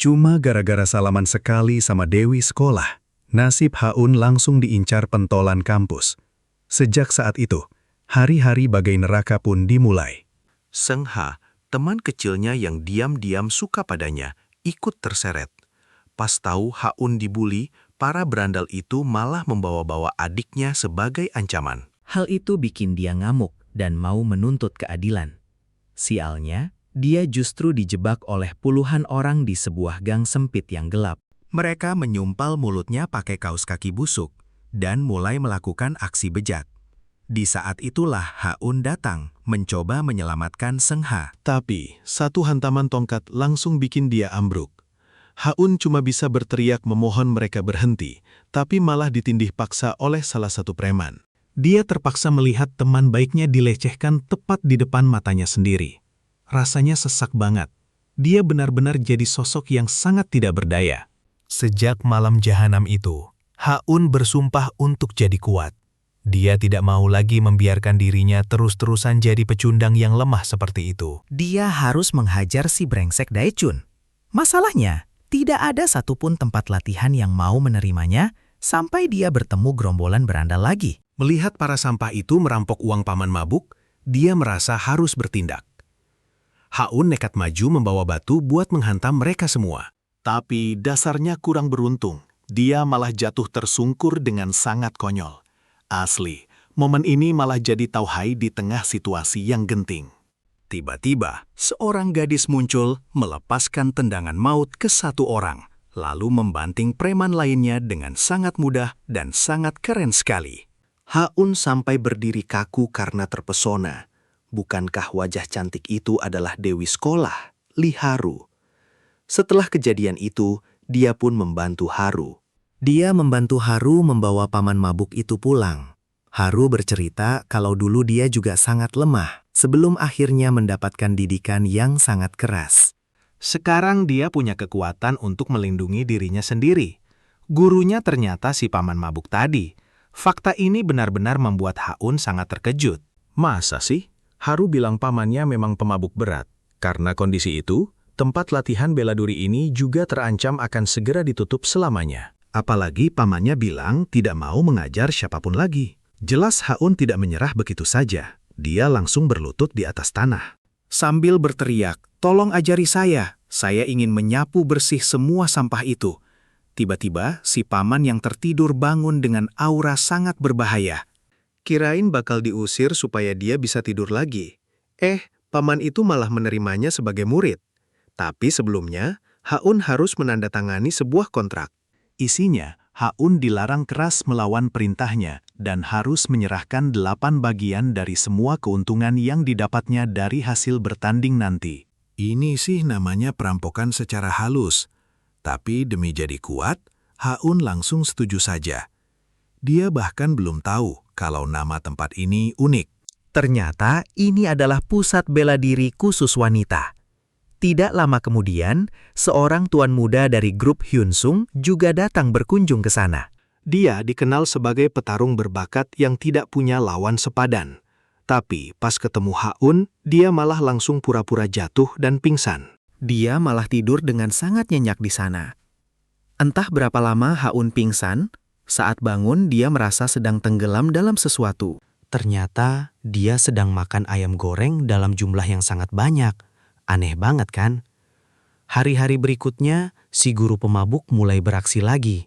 Cuma gara-gara salaman sekali sama Dewi sekolah, nasib Haun langsung diincar pentolan kampus. Sejak saat itu, hari-hari bagai neraka pun dimulai. Seng Ha, teman kecilnya yang diam-diam suka padanya, ikut terseret. Pas tahu Haun dibuli, para berandal itu malah membawa-bawa adiknya sebagai ancaman. Hal itu bikin dia ngamuk dan mau menuntut keadilan. Sialnya, dia justru dijebak oleh puluhan orang di sebuah gang sempit yang gelap. Mereka menyumpal mulutnya pakai kaos kaki busuk dan mulai melakukan aksi bejat. Di saat itulah Haun datang, mencoba menyelamatkan Seng Ha. Tapi, satu hantaman tongkat langsung bikin dia ambruk. Haun cuma bisa berteriak memohon mereka berhenti, tapi malah ditindih paksa oleh salah satu preman. Dia terpaksa melihat teman baiknya dilecehkan tepat di depan matanya sendiri. Rasanya sesak banget. Dia benar-benar jadi sosok yang sangat tidak berdaya. Sejak malam jahanam itu, Haun bersumpah untuk jadi kuat. Dia tidak mau lagi membiarkan dirinya terus-terusan jadi pecundang yang lemah seperti itu. Dia harus menghajar si brengsek Daechun. Masalahnya, tidak ada satupun tempat latihan yang mau menerimanya sampai dia bertemu gerombolan berandal lagi. Melihat para sampah itu merampok uang paman mabuk, dia merasa harus bertindak. Haun nekat maju membawa batu buat menghantam mereka semua. Tapi dasarnya kurang beruntung. Dia malah jatuh tersungkur dengan sangat konyol. Asli, momen ini malah jadi tauhai di tengah situasi yang genting. Tiba-tiba, seorang gadis muncul melepaskan tendangan maut ke satu orang, lalu membanting preman lainnya dengan sangat mudah dan sangat keren sekali. Haun sampai berdiri kaku karena terpesona. Bukankah wajah cantik itu adalah Dewi sekolah, Li Haru? Setelah kejadian itu, dia pun membantu Haru. Dia membantu Haru membawa paman mabuk itu pulang. Haru bercerita kalau dulu dia juga sangat lemah sebelum akhirnya mendapatkan didikan yang sangat keras. Sekarang dia punya kekuatan untuk melindungi dirinya sendiri. Gurunya ternyata si paman mabuk tadi. Fakta ini benar-benar membuat Haun sangat terkejut. Masa sih? Haru bilang pamannya memang pemabuk berat. Karena kondisi itu, tempat latihan bela diri ini juga terancam akan segera ditutup selamanya. Apalagi pamannya bilang tidak mau mengajar siapapun lagi. Jelas Haun tidak menyerah begitu saja. Dia langsung berlutut di atas tanah. Sambil berteriak, "Tolong ajari saya ingin menyapu bersih semua sampah itu." Tiba-tiba, si paman yang tertidur bangun dengan aura sangat berbahaya. Kirain bakal diusir supaya dia bisa tidur lagi. Paman itu malah menerimanya sebagai murid. Tapi sebelumnya, Haun harus menandatangani sebuah kontrak. Isinya, Haun dilarang keras melawan perintahnya dan harus menyerahkan 8 bagian dari semua keuntungan yang didapatnya dari hasil bertanding nanti. Ini sih namanya perampokan secara halus. Tapi demi jadi kuat, Haun langsung setuju saja. Dia bahkan belum tahu kalau nama tempat ini unik. Ternyata ini adalah pusat bela diri khusus wanita. Tidak lama kemudian, seorang tuan muda dari grup Hyunsung juga datang berkunjung ke sana. Dia dikenal sebagai petarung berbakat yang tidak punya lawan sepadan. Tapi pas ketemu Haun, dia malah langsung pura-pura jatuh dan pingsan. Dia malah tidur dengan sangat nyenyak di sana. Entah berapa lama Haun pingsan, saat bangun dia merasa sedang tenggelam dalam sesuatu. Ternyata dia sedang makan ayam goreng dalam jumlah yang sangat banyak. Aneh banget kan? Hari-hari berikutnya, si guru pemabuk mulai beraksi lagi.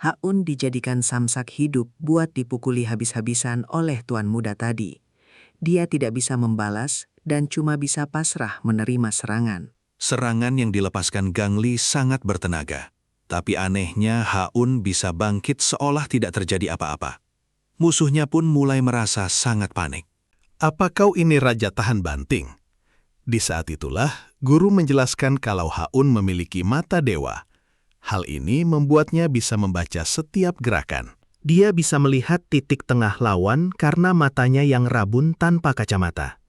Haun dijadikan samsak hidup buat dipukuli habis-habisan oleh tuan muda tadi. Dia tidak bisa membalas dan cuma bisa pasrah menerima serangan. Serangan yang dilepaskan Gang Li sangat bertenaga. Tapi anehnya Haun bisa bangkit seolah tidak terjadi apa-apa. Musuhnya pun mulai merasa sangat panik. "Apa kau ini raja tahan banting?" Di saat itulah, guru menjelaskan kalau Haun memiliki mata dewa. Hal ini membuatnya bisa membaca setiap gerakan. Dia bisa melihat titik tengah lawan karena matanya yang rabun tanpa kacamata.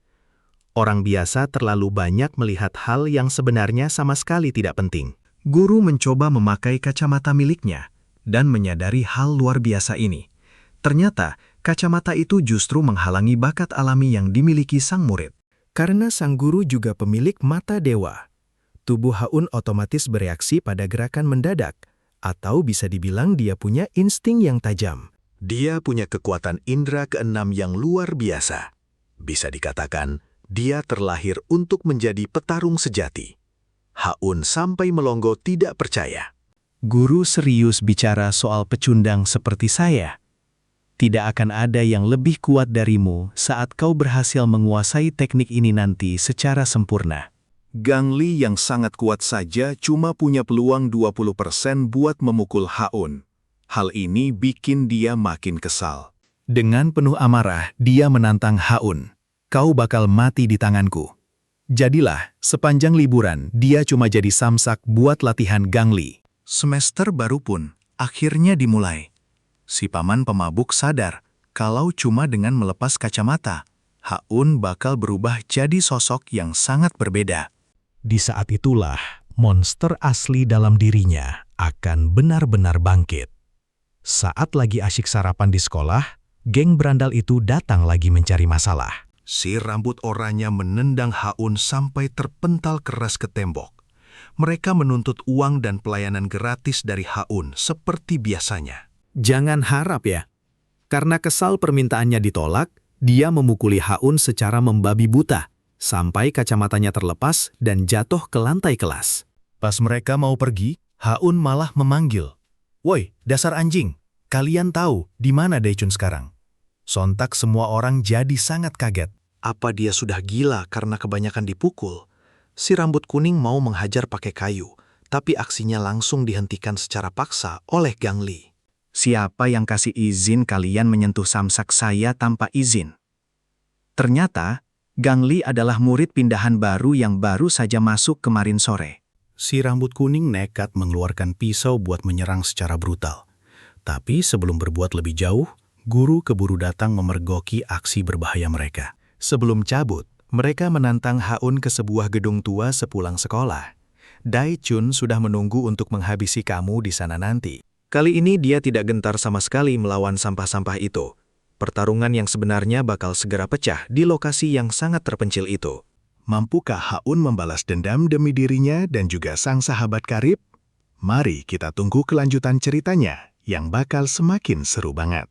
Orang biasa terlalu banyak melihat hal yang sebenarnya sama sekali tidak penting. Guru mencoba memakai kacamata miliknya dan menyadari hal luar biasa ini. Ternyata, kacamata itu justru menghalangi bakat alami yang dimiliki sang murid. Karena sang guru juga pemilik mata dewa, Tubuh Haun otomatis bereaksi pada gerakan mendadak, atau bisa dibilang dia punya insting yang tajam. Dia punya kekuatan indera keenam yang luar biasa. Bisa dikatakan, dia terlahir untuk menjadi petarung sejati. Haun sampai melongo tidak percaya. Guru serius bicara soal pecundang seperti saya. Tidak akan ada yang lebih kuat darimu saat kau berhasil menguasai teknik ini nanti secara sempurna. Gang Li yang sangat kuat saja cuma punya peluang 20% buat memukul Haun. Hal ini bikin dia makin kesal. Dengan penuh amarah, dia menantang Haun. Kau bakal mati di tanganku. Jadilah, sepanjang liburan, dia cuma jadi samsak buat latihan Gang Li. Semester baru pun akhirnya dimulai. Si paman pemabuk sadar kalau cuma dengan melepas kacamata, Haun bakal berubah jadi sosok yang sangat berbeda. Di saat itulah, monster asli dalam dirinya akan benar-benar bangkit. Saat lagi asyik sarapan di sekolah, geng berandal itu datang lagi mencari masalah. Si rambut oranye menendang Haun sampai terpental keras ke tembok. Mereka menuntut uang dan pelayanan gratis dari Haun seperti biasanya. Jangan harap ya. Karena kesal permintaannya ditolak, dia memukuli Haun secara membabi buta, sampai kacamatanya terlepas dan jatuh ke lantai kelas. Pas mereka mau pergi, Haun malah memanggil. Woi, dasar anjing, kalian tahu di mana Daechun sekarang? Sontak semua orang jadi sangat kaget. Apa dia sudah gila karena kebanyakan dipukul? Si rambut kuning mau menghajar pakai kayu, tapi aksinya langsung dihentikan secara paksa oleh Gang Li. Siapa yang kasih izin kalian menyentuh samsak saya tanpa izin? Ternyata, Gang Li adalah murid pindahan baru yang baru saja masuk kemarin sore. Si rambut kuning nekat mengeluarkan pisau buat menyerang secara brutal. Tapi sebelum berbuat lebih jauh, guru keburu datang memergoki aksi berbahaya mereka. Sebelum cabut, mereka menantang Haun ke sebuah gedung tua sepulang sekolah. Daechun sudah menunggu untuk menghabisi kamu di sana nanti. Kali ini dia tidak gentar sama sekali melawan sampah-sampah itu. Pertarungan yang sebenarnya bakal segera pecah di lokasi yang sangat terpencil itu. Mampukah Haun membalas dendam demi dirinya dan juga sang sahabat karib? Mari kita tunggu kelanjutan ceritanya yang bakal semakin seru banget.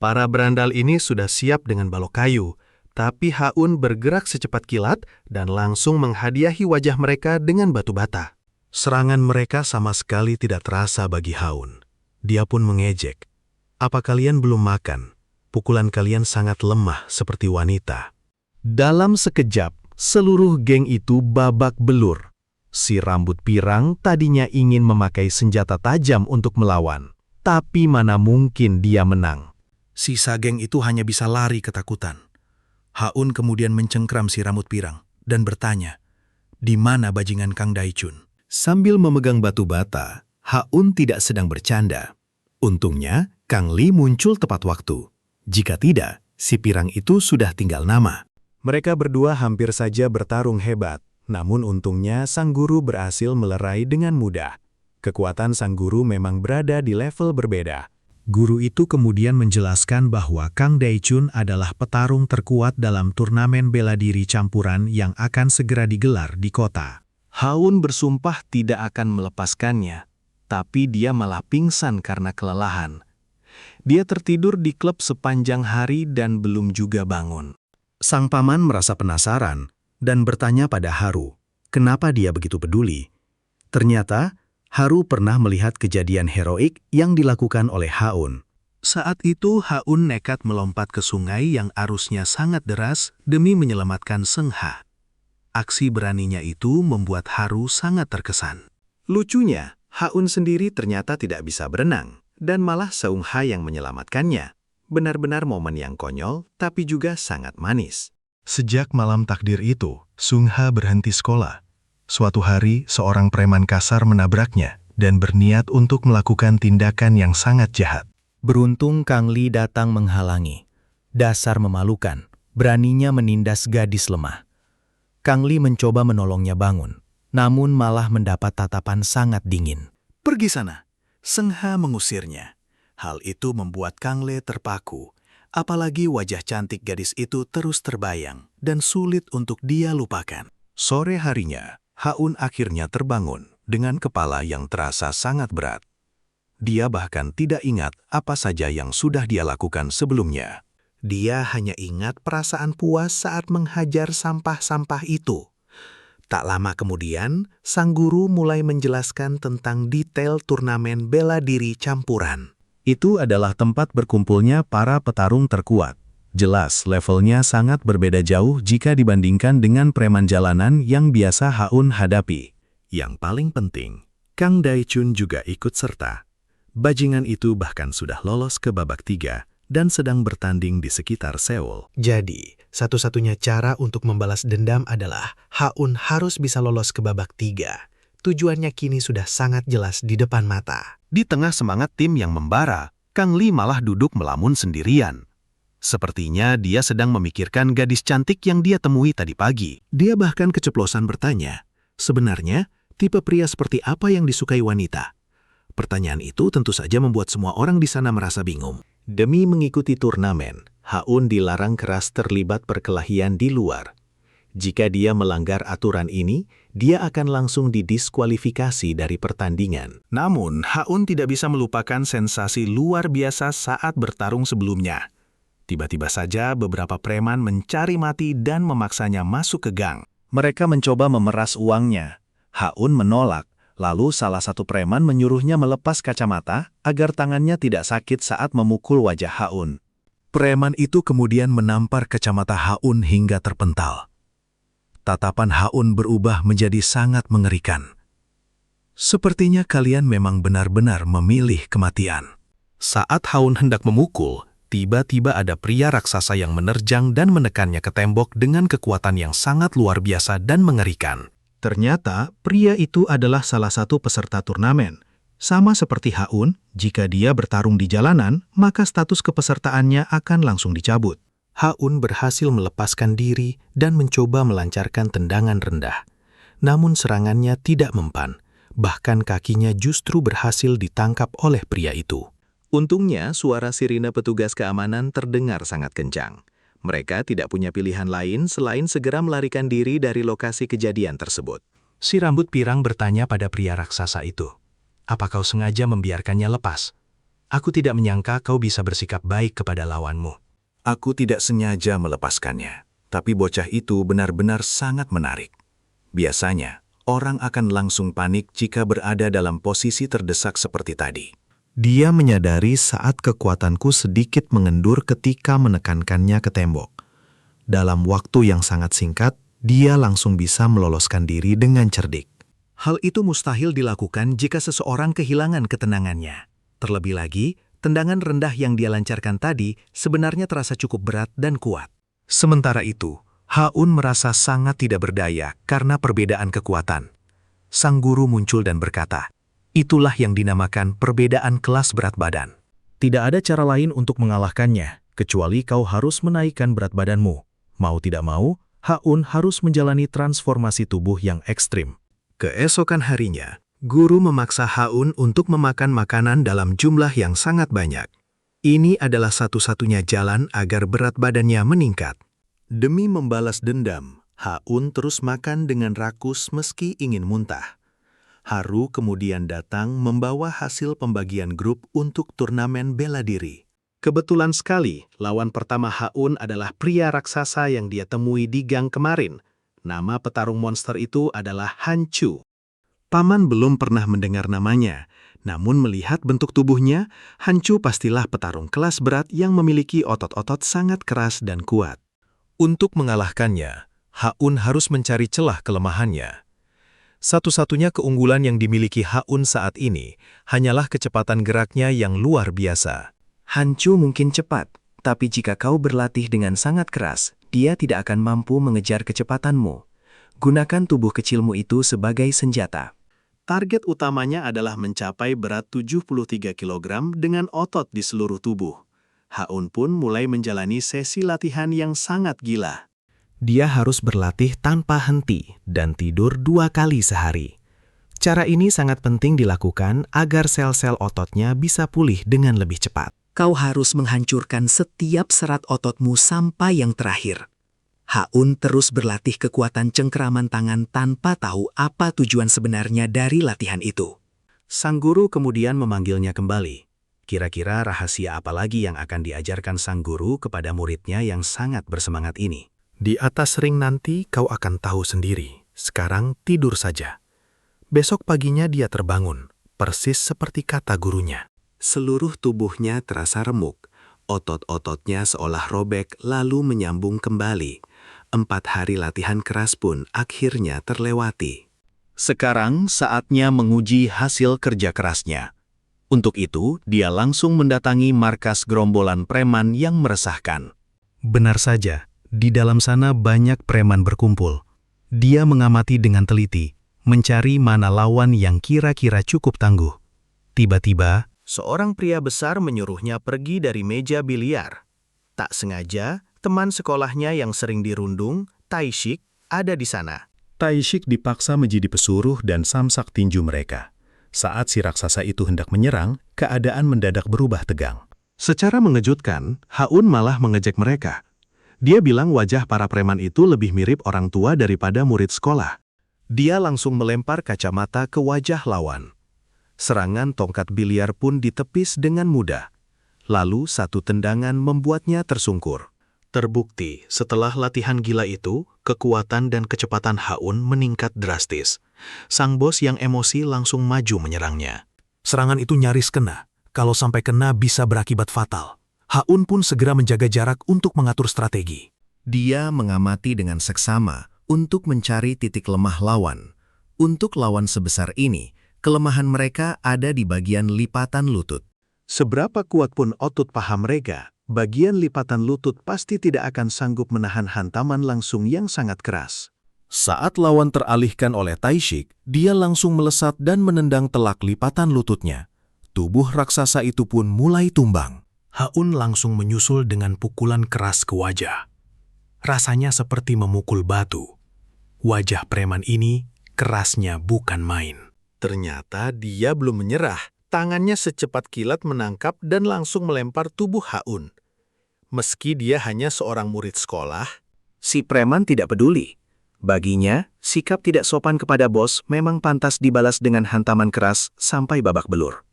Para berandal ini sudah siap dengan balok kayu, tapi Haun bergerak secepat kilat dan langsung menghadiahi wajah mereka dengan batu bata. Serangan mereka sama sekali tidak terasa bagi Haun. Dia pun mengejek. Apa kalian belum makan? Pukulan kalian sangat lemah seperti wanita. Dalam sekejap, seluruh geng itu babak belur. Si rambut pirang tadinya ingin memakai senjata tajam untuk melawan. Tapi mana mungkin dia menang. Sisa geng itu hanya bisa lari ketakutan. Haun kemudian mencengkram si rambut pirang dan bertanya, "Di mana bajingan Kang Daechun?" Sambil memegang batu bata, Haun tidak sedang bercanda. Untungnya, Kang Li muncul tepat waktu. Jika tidak, si pirang itu sudah tinggal nama. Mereka berdua hampir saja bertarung hebat, namun untungnya sang guru berhasil melerai dengan mudah. Kekuatan sang guru memang berada di level berbeda. Guru itu kemudian menjelaskan bahwa Kang Daechun adalah petarung terkuat dalam turnamen bela diri campuran yang akan segera digelar di kota. Haun bersumpah tidak akan melepaskannya, tapi dia malah pingsan karena kelelahan. Dia tertidur di klub sepanjang hari dan belum juga bangun. Sang paman merasa penasaran dan bertanya pada Haru, kenapa dia begitu peduli. Ternyata, Haru pernah melihat kejadian heroik yang dilakukan oleh Haun. Saat itu, Haun nekat melompat ke sungai yang arusnya sangat deras demi menyelamatkan Seng Ha. Aksi beraninya itu membuat Haru sangat terkesan. Lucunya, Haun sendiri ternyata tidak bisa berenang, dan malah Seung Ha yang menyelamatkannya. Benar-benar momen yang konyol, tapi juga sangat manis. Sejak malam takdir itu, Seung Ha berhenti sekolah. Suatu hari, seorang preman kasar menabraknya dan berniat untuk melakukan tindakan yang sangat jahat. Beruntung Kang Li datang menghalangi. Dasar memalukan, beraninya menindas gadis lemah. Kang Li mencoba menolongnya bangun, namun malah mendapat tatapan sangat dingin. Pergi sana. Seng Ha mengusirnya. Hal itu membuat Kang Le terpaku. Apalagi wajah cantik gadis itu terus terbayang dan sulit untuk dia lupakan. Sore harinya, Haun akhirnya terbangun dengan kepala yang terasa sangat berat. Dia bahkan tidak ingat apa saja yang sudah dia lakukan sebelumnya. Dia hanya ingat perasaan puas saat menghajar sampah-sampah itu. Tak lama kemudian, sang guru mulai menjelaskan tentang detail turnamen bela diri campuran. Itu adalah tempat berkumpulnya para petarung terkuat. Jelas, levelnya sangat berbeda jauh jika dibandingkan dengan preman jalanan yang biasa Haun hadapi. Yang paling penting, Kang Daechun juga ikut serta. Bajingan itu bahkan sudah lolos ke babak 3 dan sedang bertanding di sekitar Seoul. Jadi, satu-satunya cara untuk membalas dendam adalah Haun harus bisa lolos ke babak 3. Tujuannya kini sudah sangat jelas di depan mata. Di tengah semangat tim yang membara, Kang Li malah duduk melamun sendirian. Sepertinya dia sedang memikirkan gadis cantik yang dia temui tadi pagi. Dia bahkan keceplosan bertanya, sebenarnya tipe pria seperti apa yang disukai wanita? Pertanyaan itu tentu saja membuat semua orang di sana merasa bingung. Demi mengikuti turnamen, Haun dilarang keras terlibat perkelahian di luar. Jika dia melanggar aturan ini, dia akan langsung didiskualifikasi dari pertandingan. Namun, Haun tidak bisa melupakan sensasi luar biasa saat bertarung sebelumnya. Tiba-tiba saja beberapa preman mencari mati dan memaksanya masuk ke gang. Mereka mencoba memeras uangnya. Haun menolak, lalu salah satu preman menyuruhnya melepas kacamata agar tangannya tidak sakit saat memukul wajah Haun. Preman itu kemudian menampar kacamata Haun hingga terpental. Tatapan Haun berubah menjadi sangat mengerikan. Sepertinya kalian memang benar-benar memilih kematian. Saat Haun hendak memukul, tiba-tiba ada pria raksasa yang menerjang dan menekannya ke tembok dengan kekuatan yang sangat luar biasa dan mengerikan. Ternyata pria itu adalah salah satu peserta turnamen. Sama seperti Haun, jika dia bertarung di jalanan, maka status kepesertaannya akan langsung dicabut. Haun berhasil melepaskan diri dan mencoba melancarkan tendangan rendah. Namun serangannya tidak mempan, bahkan kakinya justru berhasil ditangkap oleh pria itu. Untungnya, suara sirine petugas keamanan terdengar sangat kencang. Mereka tidak punya pilihan lain selain segera melarikan diri dari lokasi kejadian tersebut. Si rambut pirang bertanya pada pria raksasa itu, "Apa kau sengaja membiarkannya lepas? Aku tidak menyangka kau bisa bersikap baik kepada lawanmu." Aku tidak sengaja melepaskannya, tapi bocah itu benar-benar sangat menarik. Biasanya, orang akan langsung panik jika berada dalam posisi terdesak seperti tadi. Dia menyadari saat kekuatanku sedikit mengendur ketika menekankannya ke tembok. Dalam waktu yang sangat singkat, dia langsung bisa meloloskan diri dengan cerdik. Hal itu mustahil dilakukan jika seseorang kehilangan ketenangannya. Terlebih lagi, tendangan rendah yang dia lancarkan tadi sebenarnya terasa cukup berat dan kuat. Sementara itu, Haun merasa sangat tidak berdaya karena perbedaan kekuatan. Sang guru muncul dan berkata, "Itulah yang dinamakan perbedaan kelas berat badan. Tidak ada cara lain untuk mengalahkannya, kecuali kau harus menaikkan berat badanmu. Mau tidak mau, Haun harus menjalani transformasi tubuh yang ekstrim." Keesokan harinya, guru memaksa Haun untuk memakan makanan dalam jumlah yang sangat banyak. Ini adalah satu-satunya jalan agar berat badannya meningkat. Demi membalas dendam, Haun terus makan dengan rakus meski ingin muntah. Haru kemudian datang membawa hasil pembagian grup untuk turnamen bela diri. Kebetulan sekali, lawan pertama Haun adalah pria raksasa yang dia temui di gang kemarin. Nama petarung monster itu adalah Han Chu. Paman belum pernah mendengar namanya, namun melihat bentuk tubuhnya, Han Chu pastilah petarung kelas berat yang memiliki otot-otot sangat keras dan kuat. Untuk mengalahkannya, Haun harus mencari celah kelemahannya. Satu-satunya keunggulan yang dimiliki Haun saat ini hanyalah kecepatan geraknya yang luar biasa. Han Chu mungkin cepat, tapi jika kau berlatih dengan sangat keras, dia tidak akan mampu mengejar kecepatanmu. Gunakan tubuh kecilmu itu sebagai senjata. Target utamanya adalah mencapai berat 73 kg dengan otot di seluruh tubuh. Haun pun mulai menjalani sesi latihan yang sangat gila. Dia harus berlatih tanpa henti dan tidur 2 kali sehari. Cara ini sangat penting dilakukan agar sel-sel ototnya bisa pulih dengan lebih cepat. Kau harus menghancurkan setiap serat ototmu sampai yang terakhir. Haun terus berlatih kekuatan cengkeraman tangan tanpa tahu apa tujuan sebenarnya dari latihan itu. Sang guru kemudian memanggilnya kembali. Kira-kira rahasia apa lagi yang akan diajarkan sang guru kepada muridnya yang sangat bersemangat ini? Di atas ring nanti kau akan tahu sendiri. Sekarang tidur saja. Besok paginya dia terbangun, persis seperti kata gurunya. Seluruh tubuhnya terasa remuk. Otot-ototnya seolah robek lalu menyambung kembali. 4 hari latihan keras pun akhirnya terlewati. Sekarang saatnya menguji hasil kerja kerasnya. Untuk itu, dia langsung mendatangi markas gerombolan preman yang meresahkan. Benar saja, di dalam sana banyak preman berkumpul. Dia mengamati dengan teliti, mencari mana lawan yang kira-kira cukup tangguh. Tiba-tiba, seorang pria besar menyuruhnya pergi dari meja biliar. Tak sengaja, teman sekolahnya yang sering dirundung, Taishik, ada di sana. Taishik dipaksa menjadi pesuruh dan samsak tinju mereka. Saat si raksasa itu hendak menyerang, keadaan mendadak berubah tegang. Secara mengejutkan, Haun malah mengejek mereka. Dia bilang wajah para preman itu lebih mirip orang tua daripada murid sekolah. Dia langsung melempar kacamata ke wajah lawan. Serangan tongkat biliar pun ditepis dengan mudah. Lalu satu tendangan membuatnya tersungkur. Terbukti, setelah latihan gila itu, kekuatan dan kecepatan Haun meningkat drastis. Sang bos yang emosi langsung maju menyerangnya. Serangan itu nyaris kena. Kalau sampai kena bisa berakibat fatal. Haun pun segera menjaga jarak untuk mengatur strategi. Dia mengamati dengan seksama untuk mencari titik lemah lawan. Untuk lawan sebesar ini, kelemahan mereka ada di bagian lipatan lutut. Seberapa kuat pun otot paha mereka, bagian lipatan lutut pasti tidak akan sanggup menahan hantaman langsung yang sangat keras. Saat lawan teralihkan oleh Taishik, dia langsung melesat dan menendang telak lipatan lututnya. Tubuh raksasa itu pun mulai tumbang. Haun langsung menyusul dengan pukulan keras ke wajah. Rasanya seperti memukul batu. Wajah preman ini kerasnya bukan main. Ternyata dia belum menyerah. Tangannya secepat kilat menangkap dan langsung melempar tubuh Haun. Meski dia hanya seorang murid sekolah, Si preman tidak peduli. Baginya, sikap tidak sopan kepada bos memang pantas dibalas dengan hantaman keras sampai babak belur.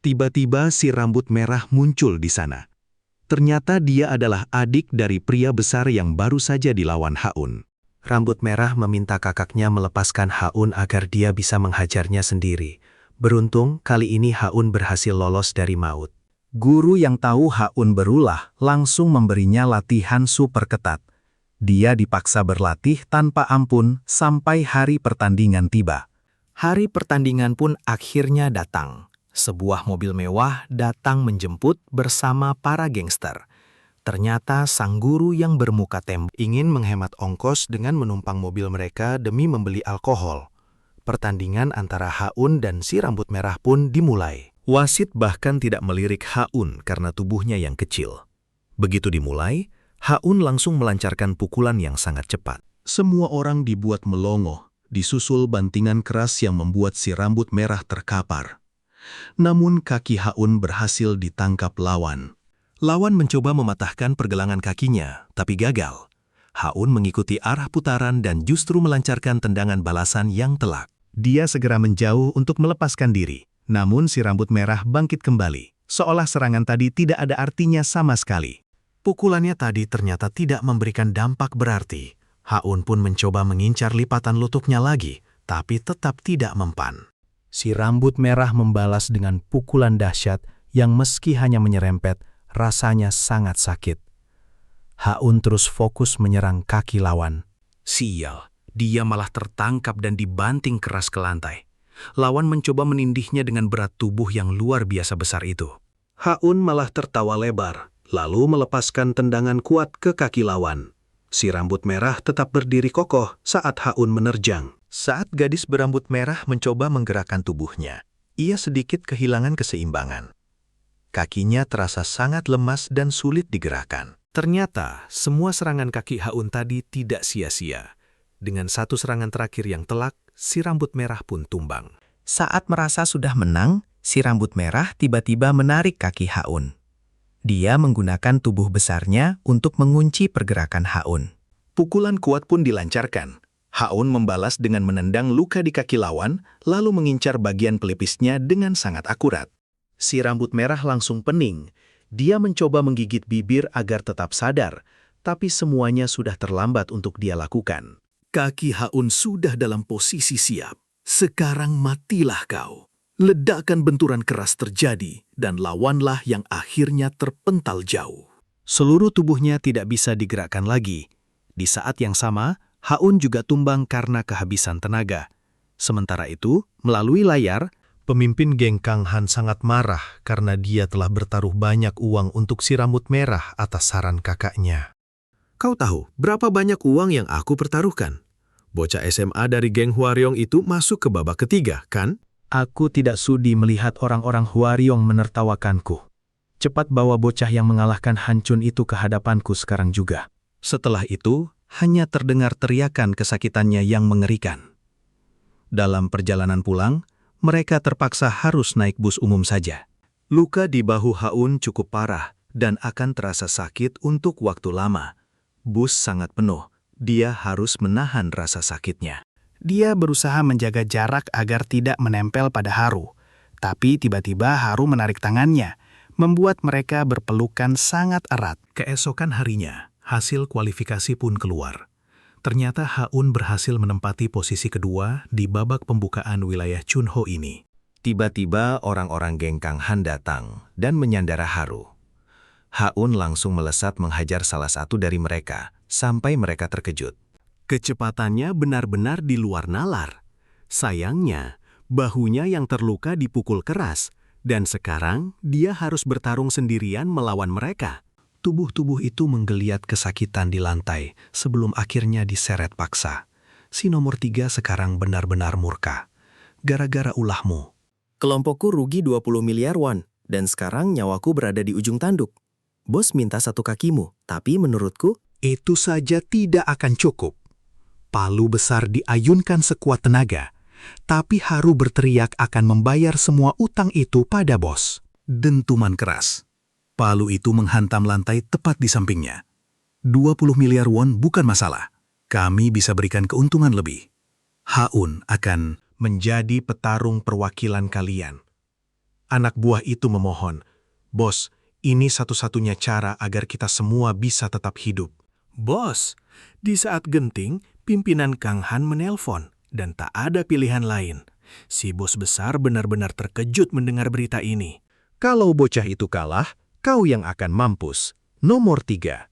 tiba-tiba si rambut merah muncul di sana. Ternyata dia adalah adik dari pria besar yang baru saja dilawan Haun. Rambut merah meminta kakaknya melepaskan Haun agar dia bisa menghajarnya sendiri. Beruntung, kali ini Haun berhasil lolos dari maut. Guru yang tahu Haun berulah langsung memberinya latihan super ketat. Dia dipaksa berlatih tanpa ampun sampai hari pertandingan tiba. Hari pertandingan pun akhirnya datang. Sebuah mobil mewah datang menjemput bersama para gangster. Ternyata sang guru yang bermuka tembok ingin menghemat ongkos dengan menumpang mobil mereka demi membeli alkohol. Pertandingan antara Haun dan si rambut merah pun dimulai. Wasit bahkan tidak melirik Haun karena tubuhnya yang kecil. Begitu dimulai, Haun langsung melancarkan pukulan yang sangat cepat. Semua orang dibuat melongo, disusul bantingan keras yang membuat si rambut merah terkapar. Namun kaki Haun berhasil ditangkap lawan. Lawan mencoba mematahkan pergelangan kakinya, tapi gagal. Haun mengikuti arah putaran dan justru melancarkan tendangan balasan yang telak. Dia segera menjauh untuk melepaskan diri. Namun si rambut merah bangkit kembali, seolah serangan tadi tidak ada artinya sama sekali. Pukulannya tadi ternyata tidak memberikan dampak berarti. Haun pun mencoba mengincar lipatan lututnya lagi, tapi tetap tidak mempan. Si rambut merah membalas dengan pukulan dahsyat yang meski hanya menyerempet, rasanya sangat sakit. Haun terus fokus menyerang kaki lawan. Sial, dia malah tertangkap dan dibanting keras ke lantai. Lawan mencoba menindihnya dengan berat tubuh yang luar biasa besar itu. Haun malah tertawa lebar, lalu melepaskan tendangan kuat ke kaki lawan. Si rambut merah tetap berdiri kokoh saat Haun menerjang. Saat gadis berambut merah mencoba menggerakkan tubuhnya, ia sedikit kehilangan keseimbangan. Kakinya terasa sangat lemas dan sulit digerakkan. Ternyata, semua serangan kaki Haun tadi tidak sia-sia. Dengan satu serangan terakhir yang telak, si rambut merah pun tumbang. Saat merasa sudah menang, si rambut merah tiba-tiba menarik kaki Haun. Dia menggunakan tubuh besarnya untuk mengunci pergerakan Haun. Pukulan kuat pun dilancarkan. Haun membalas dengan menendang luka di kaki lawan, lalu mengincar bagian pelipisnya dengan sangat akurat. Si rambut merah langsung pening. Dia mencoba menggigit bibir agar tetap sadar, tapi semuanya sudah terlambat untuk dia lakukan. Kaki Haun sudah dalam posisi siap. Sekarang matilah kau. Ledakan benturan keras terjadi dan lawanlah yang akhirnya terpental jauh. Seluruh tubuhnya tidak bisa digerakkan lagi. Di saat yang sama, Haun juga tumbang karena kehabisan tenaga. Sementara itu, melalui layar, Pemimpin geng Kang Han sangat marah karena dia telah bertaruh banyak uang untuk si rambut merah atas saran kakaknya. Kau tahu berapa banyak uang yang aku pertaruhkan? Bocah SMA dari geng Hwaryong itu masuk ke babak ketiga, kan? aku tidak sudi melihat orang-orang Hwaryong menertawakanku. Cepat bawa bocah yang mengalahkan Hancun itu ke hadapanku sekarang juga. Setelah itu, hanya terdengar teriakan kesakitannya yang mengerikan. Dalam perjalanan pulang, mereka terpaksa harus naik bus umum saja. Luka di bahu Haun cukup parah dan akan terasa sakit untuk waktu lama. Bus sangat penuh, dia harus menahan rasa sakitnya. Dia berusaha menjaga jarak agar tidak menempel pada Haru. Tapi tiba-tiba Haru menarik tangannya, membuat mereka berpelukan sangat erat. Keesokan harinya, hasil kualifikasi pun keluar. Ternyata Haun berhasil menempati posisi kedua di babak pembukaan wilayah Chunho ini. Tiba-tiba orang-orang geng Kang Han datang dan menyandara Haru. Haun langsung melesat menghajar salah satu dari mereka, sampai mereka terkejut. Kecepatannya benar-benar di luar nalar. Sayangnya, bahunya yang terluka dipukul keras, dan sekarang dia harus bertarung sendirian melawan mereka. Tubuh-tubuh itu menggeliat kesakitan di lantai sebelum akhirnya diseret paksa. Si nomor 3 sekarang benar-benar murka. Gara-gara ulahmu. Kelompokku rugi 20 miliar won, dan sekarang nyawaku berada di ujung tanduk. Bos minta satu kakimu, tapi menurutku, Itu saja tidak akan cukup. Palu besar diayunkan sekuat tenaga, tapi Haru berteriak akan membayar semua utang itu pada bos. Dentuman keras. Palu itu menghantam lantai tepat di sampingnya. 20 miliar won bukan masalah. Kami bisa berikan keuntungan lebih. Haun akan menjadi petarung perwakilan kalian. Anak buah itu memohon, "Bos, ini satu-satunya cara agar kita semua bisa tetap hidup." Bos, di saat genting, pimpinan Kang Han menelpon dan tak ada pilihan lain. Si bos besar benar-benar terkejut mendengar berita ini. Kalau bocah itu kalah, kau yang akan mampus. Nomor 3.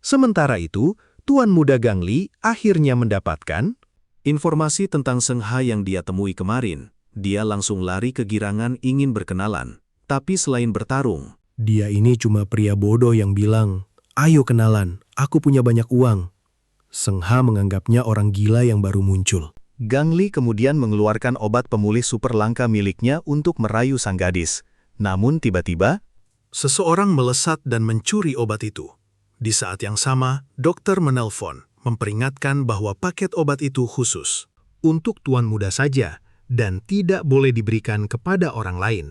Sementara itu, Tuan Muda Gangli akhirnya mendapatkan informasi tentang Seng Ha yang dia temui kemarin. Dia langsung lari kegirangan ingin berkenalan. Tapi selain bertarung, dia ini cuma pria bodoh yang bilang, "Ayo kenalan, aku punya banyak uang." Seng Ha menganggapnya orang gila yang baru muncul. Gangli kemudian mengeluarkan obat pemulih super langka miliknya untuk merayu sang gadis. Namun tiba-tiba, seseorang melesat dan mencuri obat itu. Di saat yang sama, dokter menelpon, memperingatkan bahwa paket obat itu khusus untuk tuan muda saja dan tidak boleh diberikan kepada orang lain.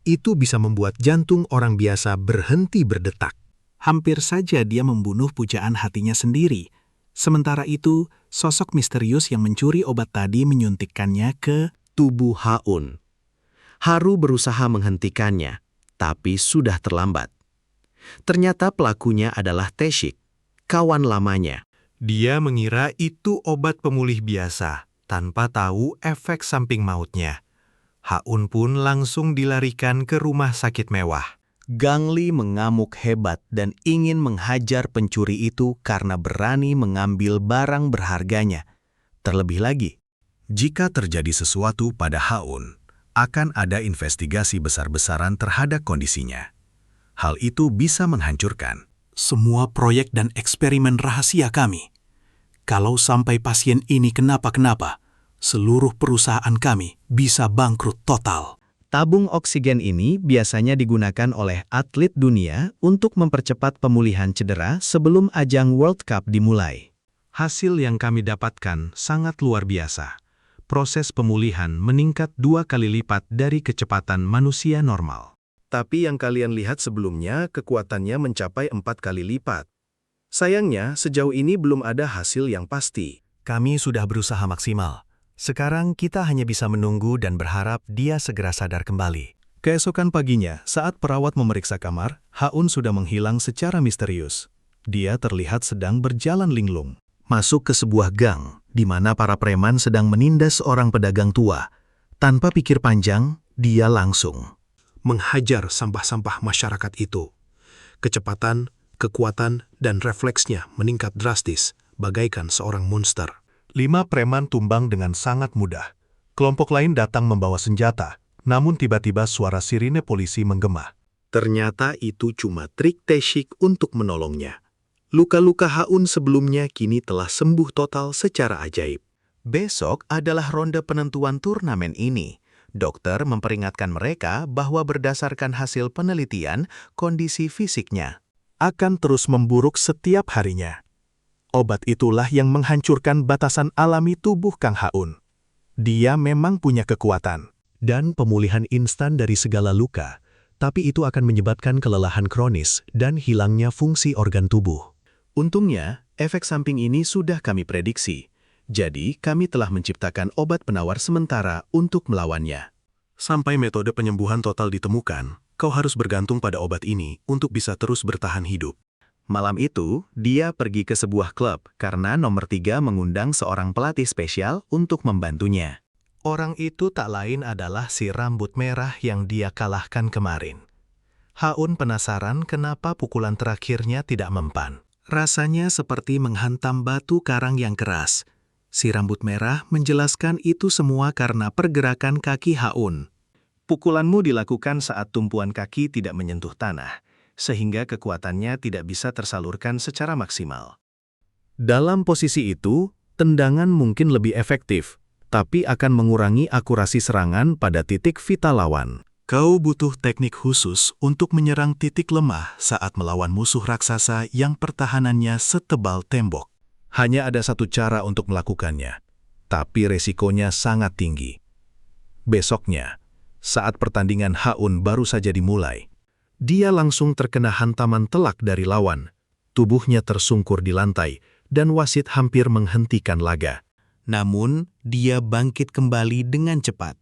Itu bisa membuat jantung orang biasa berhenti berdetak. Hampir saja dia membunuh pujaan hatinya sendiri. Sementara itu, sosok misterius yang mencuri obat tadi menyuntikkannya ke tubuh Haun. Haru berusaha menghentikannya, tapi sudah terlambat. Ternyata pelakunya adalah Taeshik, kawan lamanya. Dia mengira itu obat pemulih biasa, tanpa tahu efek samping mautnya. Haun pun langsung dilarikan ke rumah sakit mewah. Gangli mengamuk hebat dan ingin menghajar pencuri itu karena berani mengambil barang berharganya. Terlebih lagi, jika terjadi sesuatu pada Haun, akan ada investigasi besar-besaran terhadap kondisinya. Hal itu bisa menghancurkan semua proyek dan eksperimen rahasia kami. Kalau sampai pasien ini kenapa-kenapa, seluruh perusahaan kami bisa bangkrut total. Tabung oksigen ini biasanya digunakan oleh atlet dunia untuk mempercepat pemulihan cedera sebelum ajang World Cup dimulai. Hasil yang kami dapatkan sangat luar biasa. Proses pemulihan meningkat 2 kali lipat dari kecepatan manusia normal. Tapi yang kalian lihat sebelumnya, kekuatannya mencapai 4 kali lipat. Sayangnya, sejauh ini belum ada hasil yang pasti. Kami sudah berusaha maksimal. Sekarang kita hanya bisa menunggu dan berharap dia segera sadar kembali. Keesokan paginya, saat perawat memeriksa kamar, Haun sudah menghilang secara misterius. Dia terlihat sedang berjalan linglung. Masuk ke sebuah gang, di mana para preman sedang menindas seorang pedagang tua. Tanpa pikir panjang, dia langsung menghajar sampah-sampah masyarakat itu. Kecepatan, kekuatan, dan refleksnya meningkat drastis, bagaikan seorang monster. 5 preman tumbang dengan sangat mudah. Kelompok lain datang membawa senjata, namun tiba-tiba suara sirine polisi menggema. Ternyata itu cuma trik Teshik untuk menolongnya. Luka-luka Haun sebelumnya kini telah sembuh total secara ajaib. Besok adalah ronde penentuan turnamen ini. Dokter memperingatkan mereka bahwa berdasarkan hasil penelitian, kondisi fisiknya Akan terus memburuk setiap harinya. Obat itulah yang menghancurkan batasan alami tubuh Kang Haun. Dia memang punya kekuatan dan pemulihan instan dari segala luka, tapi itu akan menyebabkan kelelahan kronis dan hilangnya fungsi organ tubuh. Untungnya, efek samping ini sudah kami prediksi. Jadi, kami telah menciptakan obat penawar sementara untuk melawannya. Sampai metode penyembuhan total ditemukan, kau harus bergantung pada obat ini untuk bisa terus bertahan hidup. Malam itu, dia pergi ke sebuah klub karena nomor 3 mengundang seorang pelatih spesial untuk membantunya. Orang itu tak lain adalah si rambut merah yang dia kalahkan kemarin. Haun penasaran kenapa pukulan terakhirnya tidak mempan. Rasanya seperti menghantam batu karang yang keras. Si rambut merah menjelaskan itu semua karena pergerakan kaki Haun. Pukulanmu dilakukan saat tumpuan kaki tidak menyentuh tanah, sehingga kekuatannya tidak bisa tersalurkan secara maksimal. Dalam posisi itu, tendangan mungkin lebih efektif, tapi akan mengurangi akurasi serangan pada titik vital lawan. Kau butuh teknik khusus untuk menyerang titik lemah saat melawan musuh raksasa yang pertahanannya setebal tembok. Hanya ada satu cara untuk melakukannya, tapi resikonya sangat tinggi. Besoknya, saat pertandingan Haun baru saja dimulai, dia langsung terkena hantaman telak dari lawan. Tubuhnya tersungkur di lantai, dan wasit hampir menghentikan laga. Namun, dia bangkit kembali dengan cepat.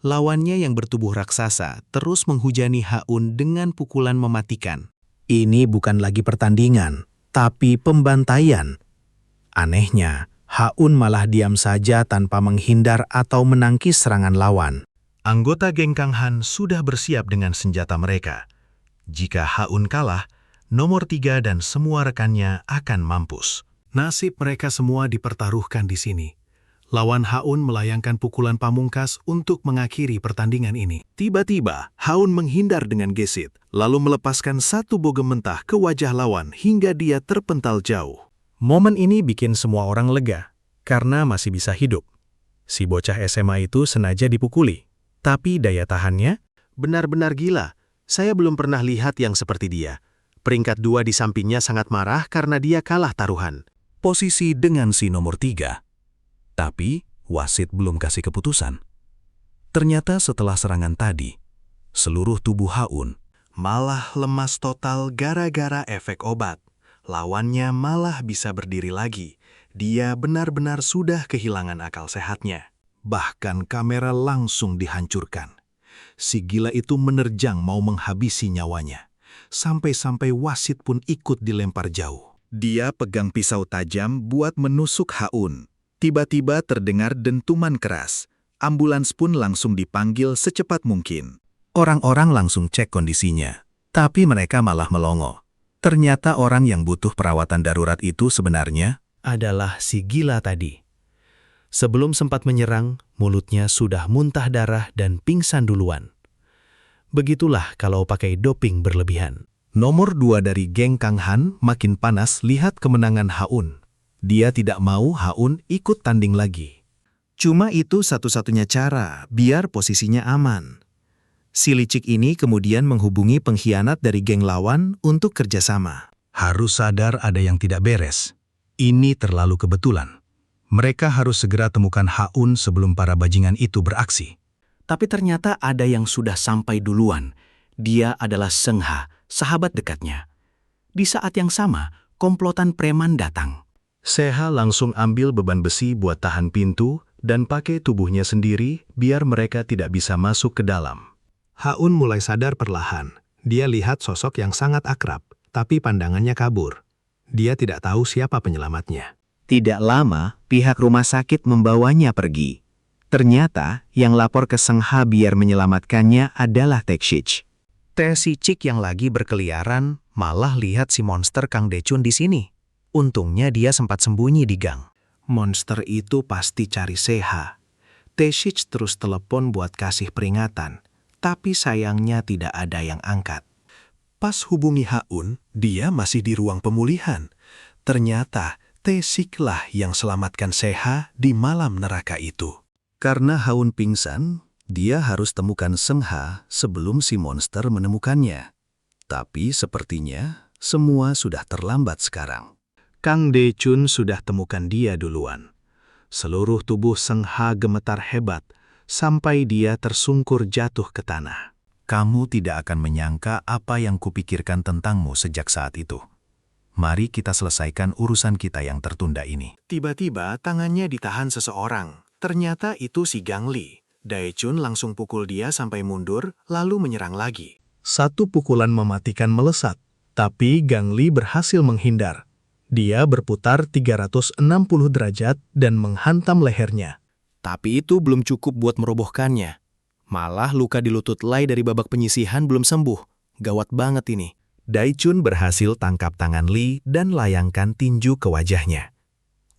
Lawannya yang bertubuh raksasa terus menghujani Haun dengan pukulan mematikan. Ini bukan lagi pertandingan, tapi pembantaian. Anehnya, Haun malah diam saja tanpa menghindar atau menangkis serangan lawan. Anggota geng Kang Han sudah bersiap dengan senjata mereka. Jika Haun kalah, nomor 3 dan semua rekannya akan mampus. Nasib mereka semua dipertaruhkan di sini. Lawan Haun melayangkan pukulan pamungkas untuk mengakhiri pertandingan ini. Tiba-tiba, Haun menghindar dengan gesit, lalu melepaskan satu bogem mentah ke wajah lawan hingga dia terpental jauh. Momen ini bikin semua orang lega, karena masih bisa hidup. Si bocah SMA itu sengaja dipukuli, tapi daya tahannya benar-benar gila. Saya belum pernah lihat yang seperti dia. Peringkat 2 di sampingnya sangat marah karena dia kalah taruhan. Posisi dengan si nomor 3. Tapi, wasit belum kasih keputusan. Ternyata setelah serangan tadi, seluruh tubuh Haun malah lemas total gara-gara efek obat. Lawannya malah bisa berdiri lagi. Dia benar-benar sudah kehilangan akal sehatnya. Bahkan kamera langsung dihancurkan. Si gila itu menerjang mau menghabisi nyawanya. Sampai-sampai wasit pun ikut dilempar jauh. Dia pegang pisau tajam buat menusuk Haun. Tiba-tiba terdengar dentuman keras. Ambulans pun langsung dipanggil secepat mungkin. Orang-orang langsung cek kondisinya. Tapi mereka malah melongo. Ternyata orang yang butuh perawatan darurat itu sebenarnya Adalah si gila tadi. Sebelum sempat menyerang, mulutnya sudah muntah darah dan pingsan duluan. Begitulah kalau pakai doping berlebihan. Nomor 2 dari geng Kang Han makin panas lihat kemenangan Haun. Dia tidak mau Haun ikut tanding lagi. Cuma itu satu-satunya cara biar posisinya aman. Si licik ini kemudian menghubungi pengkhianat dari geng lawan untuk kerjasama. Harus sadar ada yang tidak beres. Ini terlalu kebetulan. Mereka harus segera temukan Haun sebelum para bajingan itu beraksi. Tapi ternyata ada yang sudah sampai duluan. Dia adalah Sengha, sahabat dekatnya. Di saat yang sama, komplotan preman datang. Seha langsung ambil beban besi buat tahan pintu dan pakai tubuhnya sendiri biar mereka tidak bisa masuk ke dalam. Haun mulai sadar perlahan. Dia lihat sosok yang sangat akrab, tapi pandangannya kabur. Dia tidak tahu siapa penyelamatnya. Tidak lama, pihak rumah sakit membawanya pergi. Ternyata, yang lapor ke Seng Ha biar menyelamatkannya adalah Tae-shich. Tae-shich yang lagi berkeliaran malah lihat si monster Kang Dechun di sini. Untungnya dia sempat sembunyi di gang. Monster itu pasti cari Seha. Tae-shich terus telepon buat kasih peringatan, tapi sayangnya tidak ada yang angkat. Pas hubungi Haun, dia masih di ruang pemulihan. Ternyata Tae-shich lah yang selamatkan Seha di malam neraka itu. Karena Haun pingsan, dia harus temukan Seng Ha sebelum si monster menemukannya. Tapi sepertinya semua sudah terlambat sekarang. Kang Dechun sudah temukan dia duluan. Seluruh tubuh Seng Ha gemetar hebat, sampai dia tersungkur jatuh ke tanah. Kamu tidak akan menyangka apa yang kupikirkan tentangmu sejak saat itu. Mari kita selesaikan urusan kita yang tertunda ini. Tiba-tiba tangannya ditahan seseorang. Ternyata itu si Gang Li. Daechun langsung pukul dia sampai mundur, lalu menyerang lagi. Satu pukulan mematikan melesat, tapi Gang Li berhasil menghindar. Dia berputar 360 derajat dan menghantam lehernya. Tapi itu belum cukup buat merobohkannya. Malah luka di lutut Lai dari babak penyisihan belum sembuh. Gawat banget ini. Daechun berhasil tangkap tangan Li dan layangkan tinju ke wajahnya.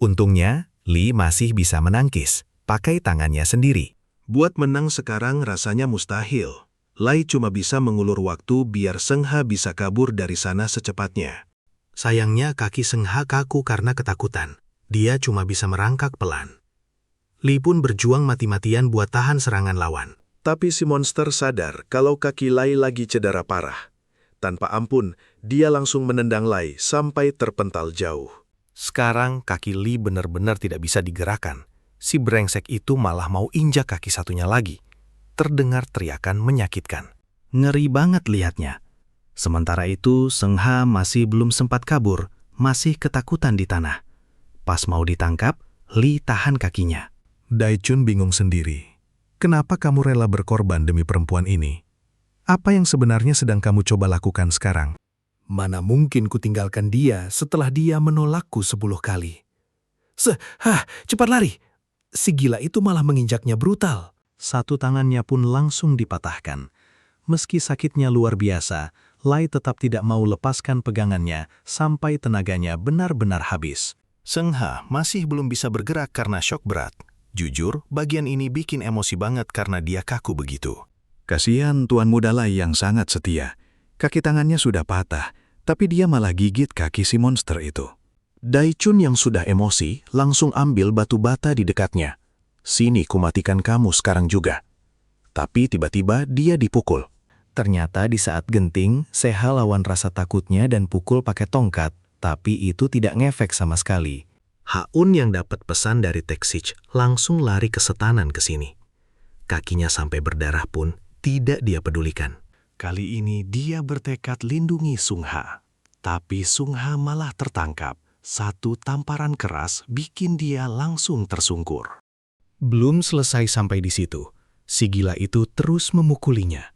Untungnya, Li masih bisa menangkis, pakai tangannya sendiri. Buat menang sekarang rasanya mustahil. Lai cuma bisa mengulur waktu biar Seng Ha bisa kabur dari sana secepatnya. Sayangnya kaki Seng Ha kaku karena ketakutan. Dia cuma bisa merangkak pelan. Li pun berjuang mati-matian buat tahan serangan lawan. Tapi si monster sadar kalau kaki Lai lagi cedera parah. Tanpa ampun, dia langsung menendang Lai sampai terpental jauh. Sekarang kaki Li benar-benar tidak bisa digerakkan. Si brengsek itu malah mau injak kaki satunya lagi. Terdengar teriakan menyakitkan. Ngeri banget lihatnya. Sementara itu, Seng Ha masih belum sempat kabur, masih ketakutan di tanah. Pas mau ditangkap, Li tahan kakinya. Daechun bingung sendiri. Kenapa kamu rela berkorban demi perempuan ini? Apa yang sebenarnya sedang kamu coba lakukan sekarang? Mana mungkin ku tinggalkan dia setelah dia menolakku 10 kali. Cepat lari! Si gila itu malah menginjaknya brutal. Satu tangannya pun langsung dipatahkan. Meski sakitnya luar biasa, Lai tetap tidak mau lepaskan pegangannya sampai tenaganya benar-benar habis. Seng Ha masih belum bisa bergerak karena syok berat. Jujur, bagian ini bikin emosi banget karena dia kaku begitu. Kasihan Tuan Muda Lai yang sangat setia. Kaki tangannya sudah patah, tapi dia malah gigit kaki si monster itu. Daechun yang sudah emosi langsung ambil batu bata di dekatnya. Sini kumatikan kamu sekarang juga. Tapi tiba-tiba dia dipukul. Ternyata di saat genting, Seha lawan rasa takutnya dan pukul pakai tongkat, tapi itu tidak ngefek sama sekali. Haun yang dapat pesan dari Tae-shich langsung lari kesetanan ke sini. Kakinya sampai berdarah pun tidak dia pedulikan. Kali ini dia bertekad lindungi Sung Ha. Tapi Sung Ha malah tertangkap. Satu tamparan keras bikin dia langsung tersungkur. Belum selesai sampai di situ, si gila itu terus memukulinya.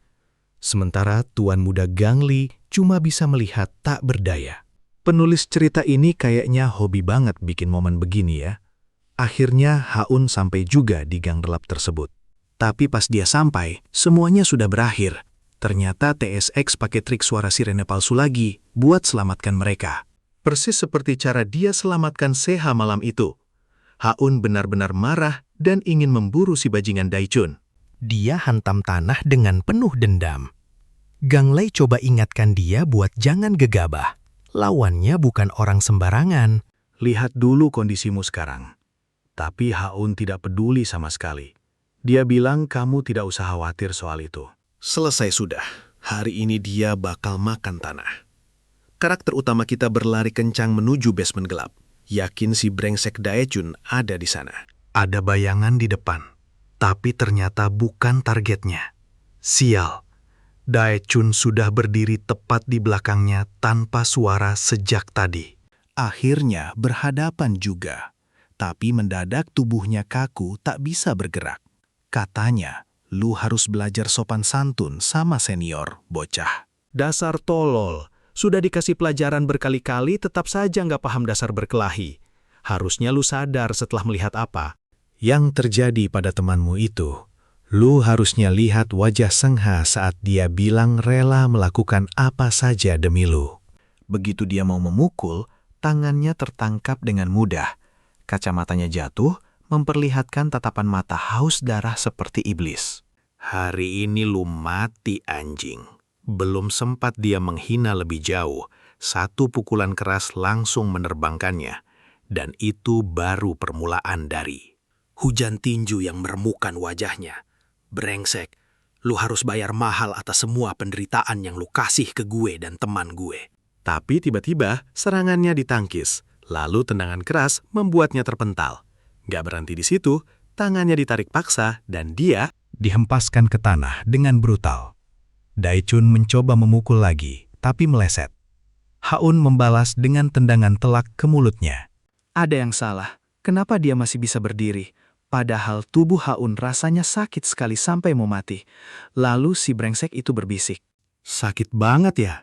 Sementara Tuan Muda Gang Li cuma bisa melihat tak berdaya. Penulis cerita ini kayaknya hobi banget bikin momen begini ya. Akhirnya Haun sampai juga di gang gelap tersebut. Tapi pas dia sampai, semuanya sudah berakhir. Ternyata TSX pakai trik suara sirene palsu lagi buat selamatkan mereka. Persis seperti cara dia selamatkan Seha malam itu. Haun benar-benar marah dan ingin memburu si bajingan Daechun. Dia hantam tanah dengan penuh dendam. Gang Lei coba ingatkan dia buat jangan gegabah. Lawannya bukan orang sembarangan. Lihat dulu kondisimu sekarang. Tapi Haun tidak peduli sama sekali. Dia bilang kamu tidak usah khawatir soal itu. Selesai sudah. Hari ini dia bakal makan tanah. Karakter utama kita berlari kencang menuju basement gelap. Yakin si brengsek Daechun ada di sana. Ada bayangan di depan, tapi ternyata bukan targetnya. Sial, Daechun sudah berdiri tepat di belakangnya tanpa suara sejak tadi. Akhirnya berhadapan juga. Tapi mendadak tubuhnya kaku tak bisa bergerak. Katanya, lu harus belajar sopan santun sama senior, bocah. Dasar tolol. Sudah dikasih pelajaran berkali-kali tetap saja nggak paham dasar berkelahi. Harusnya lu sadar setelah melihat apa Yang terjadi pada temanmu itu. Lu harusnya lihat wajah Sengha saat dia bilang rela melakukan apa saja demi lu. Begitu dia mau memukul, tangannya tertangkap dengan mudah. Kacamatanya jatuh, memperlihatkan tatapan mata haus darah seperti iblis. Hari ini lu mati anjing. Belum sempat dia menghina lebih jauh, satu pukulan keras langsung menerbangkannya. Dan itu baru permulaan dari hujan tinju yang meremukan wajahnya. Brengsek, lu harus bayar mahal atas semua penderitaan yang lu kasih ke gue dan teman gue. Tapi tiba-tiba serangannya ditangkis, lalu tendangan keras membuatnya terpental. Gak berhenti di situ, tangannya ditarik paksa dan dia Dihempaskan ke tanah dengan brutal. Daichun mencoba memukul lagi, tapi meleset. Haun membalas dengan tendangan telak ke mulutnya. Ada yang salah. Kenapa dia masih bisa berdiri? Padahal tubuh Haun rasanya sakit sekali sampai mau mati. Lalu si brengsek itu berbisik. Sakit banget ya?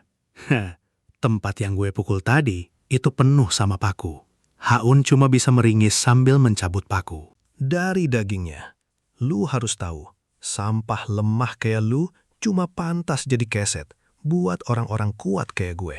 Tempat yang gue pukul tadi itu penuh sama paku. Haun cuma bisa meringis sambil mencabut paku. Dari dagingnya, lu harus tahu, sampah lemah kayak lu cuma pantas jadi keset buat orang-orang kuat kayak gue.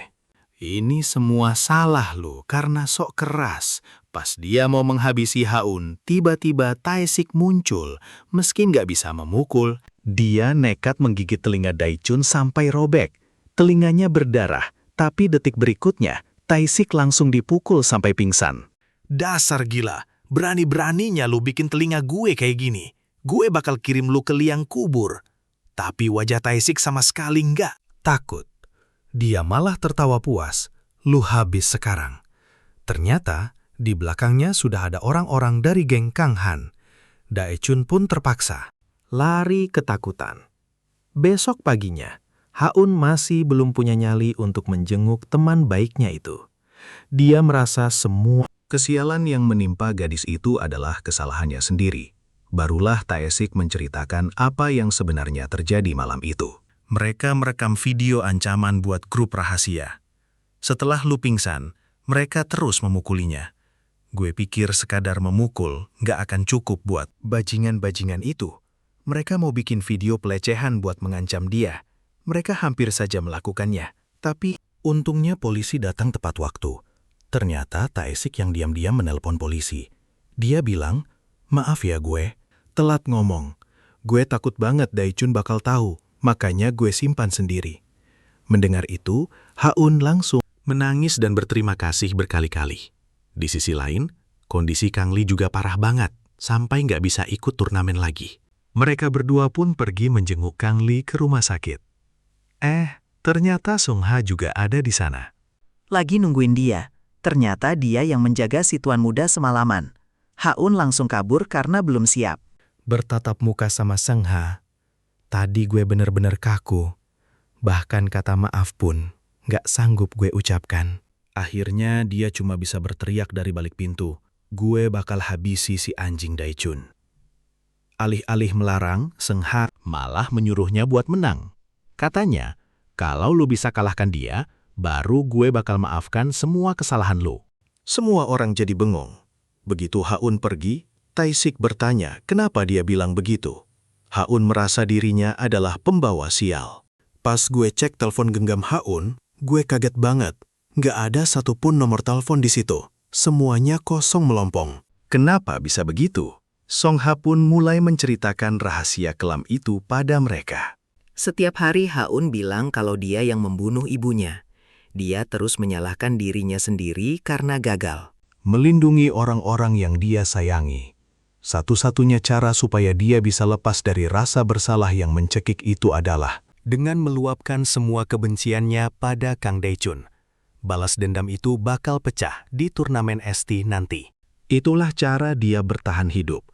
Ini semua salah lu karena sok keras. Pas dia mau menghabisi Haun, tiba-tiba Taesik muncul. Meski nggak bisa memukul, dia nekat menggigit telinga Daichun sampai robek. Telinganya berdarah, tapi detik berikutnya, Taesik langsung dipukul sampai pingsan. Dasar gila, berani-beraninya lu bikin telinga gue kayak gini. Gue bakal kirim lu ke liang kubur. Tapi wajah Taesik sama sekali nggak takut. Dia malah tertawa puas. Lu habis sekarang. Ternyata, di belakangnya sudah ada orang-orang dari geng Kang Han. Daechun pun terpaksa lari ketakutan. Besok paginya, Haun masih belum punya nyali untuk menjenguk teman baiknya itu. Dia merasa semua Kesialan yang menimpa gadis itu adalah kesalahannya sendiri. Barulah Taesik menceritakan apa yang sebenarnya terjadi malam itu. mereka merekam video ancaman buat grup rahasia. Setelah lu pingsan, mereka terus memukulinya. Gue pikir sekadar memukul nggak akan cukup buat bajingan-bajingan itu. Mereka mau bikin video pelecehan buat mengancam dia. Mereka hampir saja melakukannya. Tapi untungnya polisi datang tepat waktu. Ternyata Taesik yang diam-diam menelpon polisi. Dia bilang, "Maaf ya gue, telat ngomong. Gue takut banget Daichun bakal tahu, makanya gue simpan sendiri." Mendengar itu, Haun langsung menangis dan berterima kasih berkali-kali. Di sisi lain, kondisi Kang Li juga parah banget, sampai nggak bisa ikut turnamen lagi. Mereka berdua pun pergi menjenguk Kang Li ke rumah sakit. Ternyata Sung Ha juga ada di sana. Lagi nungguin dia. Ternyata dia yang menjaga si tuan muda semalaman. Haun langsung kabur karena belum siap. Bertatap muka sama Sung Ha, tadi gue bener-bener kaku. Bahkan kata maaf pun nggak sanggup gue ucapkan. Akhirnya dia cuma bisa berteriak dari balik pintu, "Gue bakal habisi si anjing Daichun." Alih-alih melarang, Sung Ha malah menyuruhnya buat menang. Katanya, kalau lu bisa kalahkan dia, baru gue bakal maafkan semua kesalahan lu. Semua orang jadi bengong. Begitu Haun pergi, Taesik bertanya kenapa dia bilang begitu. Haun merasa dirinya adalah pembawa sial. Pas gue cek telepon genggam Haun, gue kaget banget. Nggak ada satupun nomor telepon di situ. Semuanya kosong melompong. Kenapa bisa begitu? Song Ha pun mulai menceritakan rahasia kelam itu pada mereka. Setiap hari Haun bilang kalau dia yang membunuh ibunya. Dia terus menyalahkan dirinya sendiri karena gagal. Melindungi orang-orang yang dia sayangi. Satu-satunya cara supaya dia bisa lepas dari rasa bersalah yang mencekik itu adalah dengan meluapkan semua kebenciannya pada Kang Daichun. Balas dendam itu bakal pecah di turnamen ST nanti. Itulah cara dia bertahan hidup.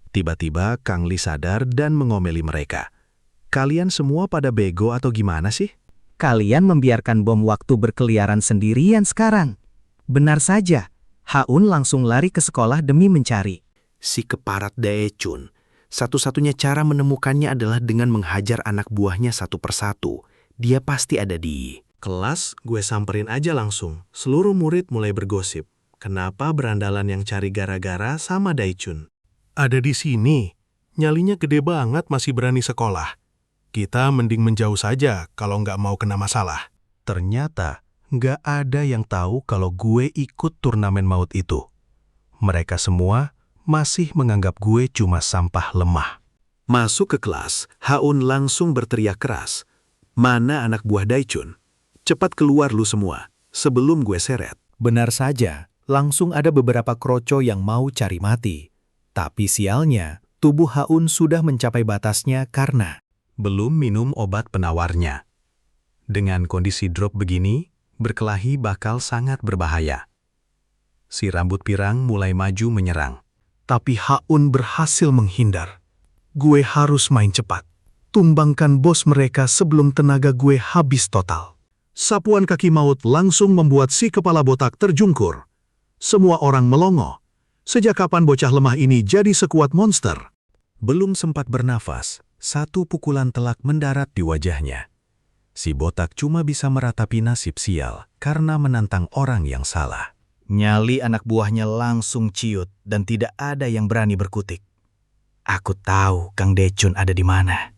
Tiba-tiba Kang Li sadar dan mengomeli mereka. "Kalian semua pada bego atau gimana sih? Kalian membiarkan bom waktu berkeliaran sendirian sekarang. Benar saja, Haun langsung lari ke sekolah demi mencari. Si keparat Daechun, satu-satunya cara menemukannya adalah dengan menghajar anak buahnya satu persatu. Dia pasti ada di kelas. Gue samperin aja langsung. Seluruh murid mulai bergosip. Kenapa berandalan yang cari gara-gara sama Daechun? Ada di sini. Nyalinya gede banget masih berani sekolah. Kita mending menjauh saja kalau nggak mau kena masalah. Ternyata nggak ada yang tahu kalau gue ikut turnamen maut itu. Mereka semua masih menganggap gue cuma sampah lemah. Masuk ke kelas, Haun langsung berteriak keras. Mana anak buah Daechun? Cepat keluar lu semua, sebelum gue seret. Benar saja, langsung ada beberapa kroco yang mau cari mati. Tapi sialnya, tubuh Haun sudah mencapai batasnya karena Belum minum obat penawarnya. Dengan kondisi drop begini, berkelahi bakal sangat berbahaya. Si rambut pirang mulai maju menyerang. Tapi Haun berhasil menghindar. Gue harus main cepat. Tumbangkan bos mereka sebelum tenaga gue habis total. Sapuan kaki maut langsung membuat si kepala botak terjungkur. Semua orang melongo. Sejak kapan bocah lemah ini jadi sekuat monster? Belum sempat bernafas, satu pukulan telak mendarat di wajahnya. Si botak cuma bisa meratapi nasib sial karena menantang orang yang salah. nyali anak buahnya langsung ciut dan tidak ada yang berani berkutik. Aku tahu Kang Daechun ada di mana.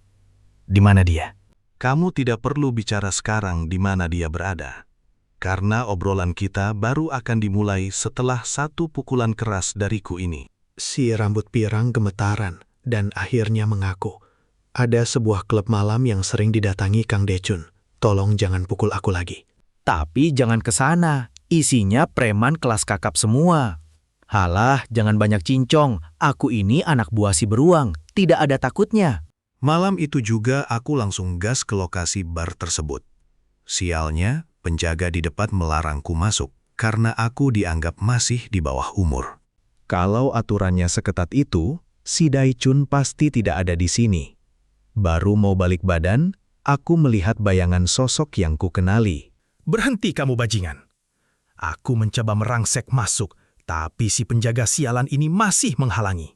Di mana dia? Kamu tidak perlu bicara sekarang di mana dia berada. Karena obrolan kita baru akan dimulai setelah satu pukulan keras dariku ini. Si rambut pirang gemetaran dan akhirnya mengaku. Ada sebuah klub malam yang sering didatangi Kang Daechun. Tolong jangan pukul aku lagi. Tapi jangan ke sana. Isinya preman kelas kakap semua. Halah, jangan banyak cincong. Aku ini anak buah si beruang. Tidak ada takutnya. Malam itu juga aku langsung gas ke lokasi bar tersebut. Sialnya, penjaga di depan melarangku masuk karena aku dianggap masih di bawah umur. Kalau aturannya seketat itu, si Daechun pasti tidak ada di sini. Baru mau balik badan, aku melihat bayangan sosok yang kukenali. Berhenti kamu bajingan. Aku mencoba merangsek masuk, tapi si penjaga sialan ini masih menghalangi.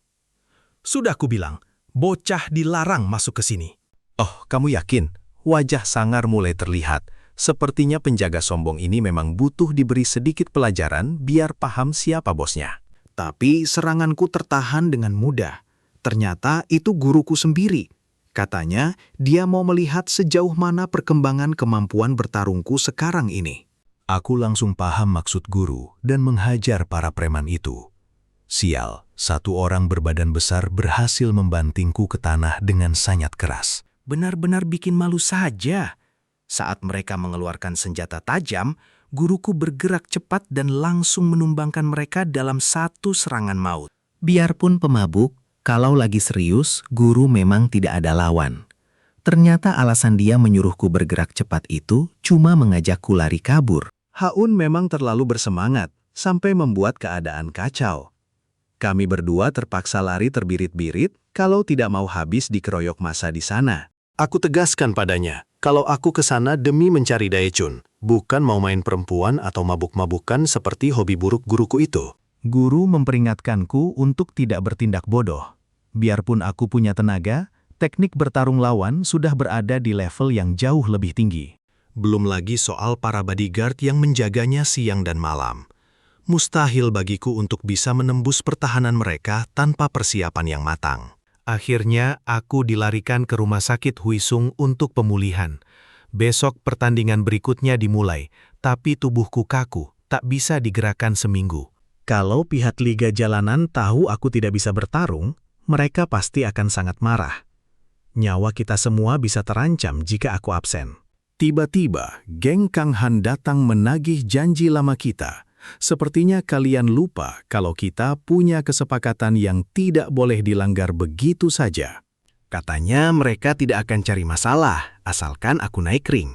Sudah kubilang, bocah dilarang masuk ke sini. Oh, kamu yakin? Wajah sangar mulai terlihat. Sepertinya penjaga sombong ini memang butuh diberi sedikit pelajaran biar paham siapa bosnya. Tapi seranganku tertahan dengan mudah. Ternyata itu guruku sendiri. Katanya, dia mau melihat sejauh mana perkembangan kemampuan bertarungku sekarang ini. Aku langsung paham maksud guru dan menghajar para preman itu. Sial, satu orang berbadan besar berhasil membantingku ke tanah dengan sangat keras. Benar-benar bikin malu saja. Saat mereka mengeluarkan senjata tajam, guruku bergerak cepat dan langsung menumbangkan mereka dalam satu serangan maut. Biarpun pemabuk, kalau lagi serius, guru memang tidak ada lawan. Ternyata alasan dia menyuruhku bergerak cepat itu cuma mengajakku lari kabur. Haun memang terlalu bersemangat sampai membuat keadaan kacau. Kami berdua terpaksa lari terbirit-birit kalau tidak mau habis dikeroyok massa di sana. Aku tegaskan padanya, kalau aku ke sana demi mencari Daechun, bukan mau main perempuan atau mabuk-mabukan seperti hobi buruk guruku itu. Guru memperingatkanku untuk tidak bertindak bodoh. Biarpun aku punya tenaga, teknik bertarung lawan sudah berada di level yang jauh lebih tinggi. Belum lagi soal para bodyguard yang menjaganya siang dan malam. Mustahil bagiku untuk bisa menembus pertahanan mereka tanpa persiapan yang matang. Akhirnya, aku dilarikan ke rumah sakit Huisung untuk pemulihan. Besok pertandingan berikutnya dimulai, tapi tubuhku kaku, tak bisa digerakkan seminggu. Kalau pihak Liga Jalanan tahu aku tidak bisa bertarung, mereka pasti akan sangat marah. Nyawa kita semua bisa terancam jika aku absen. Tiba-tiba, geng Kang Han datang menagih janji lama kita. Sepertinya kalian lupa kalau kita punya kesepakatan yang tidak boleh dilanggar begitu saja. Katanya mereka tidak akan cari masalah, asalkan aku naik ring.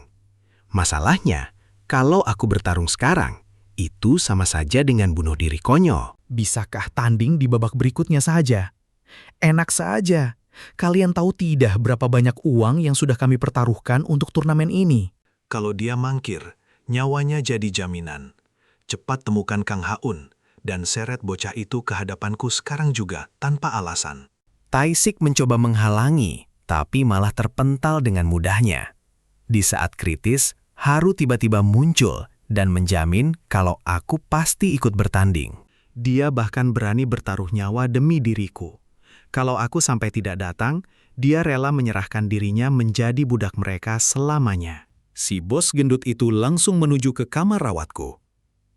Masalahnya, kalau aku bertarung sekarang, itu sama saja dengan bunuh diri konyol. Bisakah tanding di babak berikutnya saja? Enak saja. Kalian tahu tidak berapa banyak uang yang sudah kami pertaruhkan untuk turnamen ini? Kalau dia mangkir, nyawanya jadi jaminan. Cepat temukan Kang Haun, dan seret bocah itu ke hadapanku sekarang juga, tanpa alasan. Taisik mencoba menghalangi, tapi malah terpental dengan mudahnya. Di saat kritis, Haru tiba-tiba muncul dan menjamin kalau aku pasti ikut bertanding. Dia bahkan berani bertaruh nyawa demi diriku. Kalau aku sampai tidak datang, dia rela menyerahkan dirinya menjadi budak mereka selamanya. Si bos gendut itu langsung menuju ke kamar rawatku.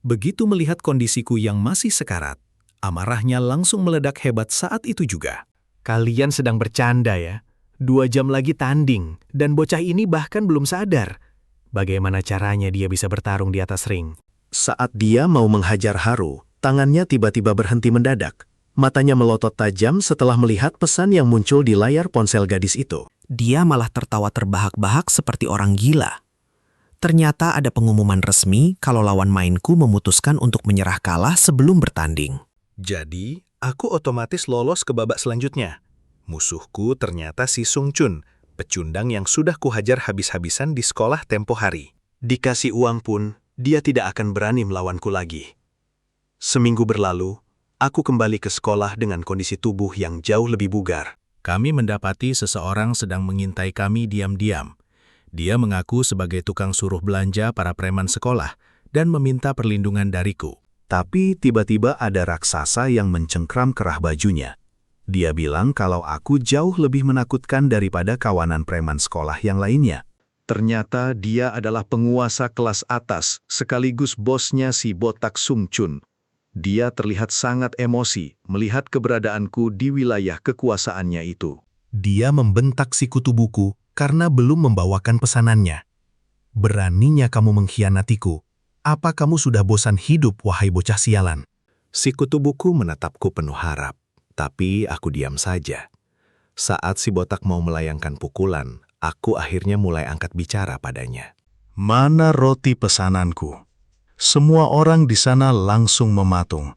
Begitu melihat kondisiku yang masih sekarat, amarahnya langsung meledak hebat saat itu juga. Kalian sedang bercanda ya? 2 jam lagi tanding, dan bocah ini bahkan belum sadar. Bagaimana caranya dia bisa bertarung di atas ring? Saat dia mau menghajar Haru, tangannya tiba-tiba berhenti mendadak. Matanya melotot tajam setelah melihat pesan yang muncul di layar ponsel gadis itu. Dia malah tertawa terbahak-bahak seperti orang gila. Ternyata ada pengumuman resmi kalau lawan mainku memutuskan untuk menyerah kalah sebelum bertanding. Jadi, aku otomatis lolos ke babak selanjutnya. Musuhku ternyata si Sung Chun, pecundang yang sudah kuhajar habis-habisan di sekolah tempo hari. Dikasih uang pun, dia tidak akan berani melawanku lagi. Seminggu berlalu, aku kembali ke sekolah dengan kondisi tubuh yang jauh lebih bugar. Kami mendapati seseorang sedang mengintai kami diam-diam. Dia mengaku sebagai tukang suruh belanja para preman sekolah dan meminta perlindungan dariku. Tapi tiba-tiba ada raksasa yang mencengkram kerah bajunya. Dia bilang kalau aku jauh lebih menakutkan daripada kawanan preman sekolah yang lainnya. Ternyata dia adalah penguasa kelas atas, sekaligus bosnya si botak Sung Chun. Dia terlihat sangat emosi melihat keberadaanku di wilayah kekuasaannya itu. Dia membentak si kutu buku karena belum membawakan pesanannya. Beraninya kamu mengkhianatiku. Apa kamu sudah bosan hidup, wahai bocah sialan? Si kutu buku menatapku penuh harap, tapi aku diam saja. Saat si botak mau melayangkan pukulan, aku akhirnya mulai angkat bicara padanya. Mana roti pesananku? Semua orang di sana langsung mematung.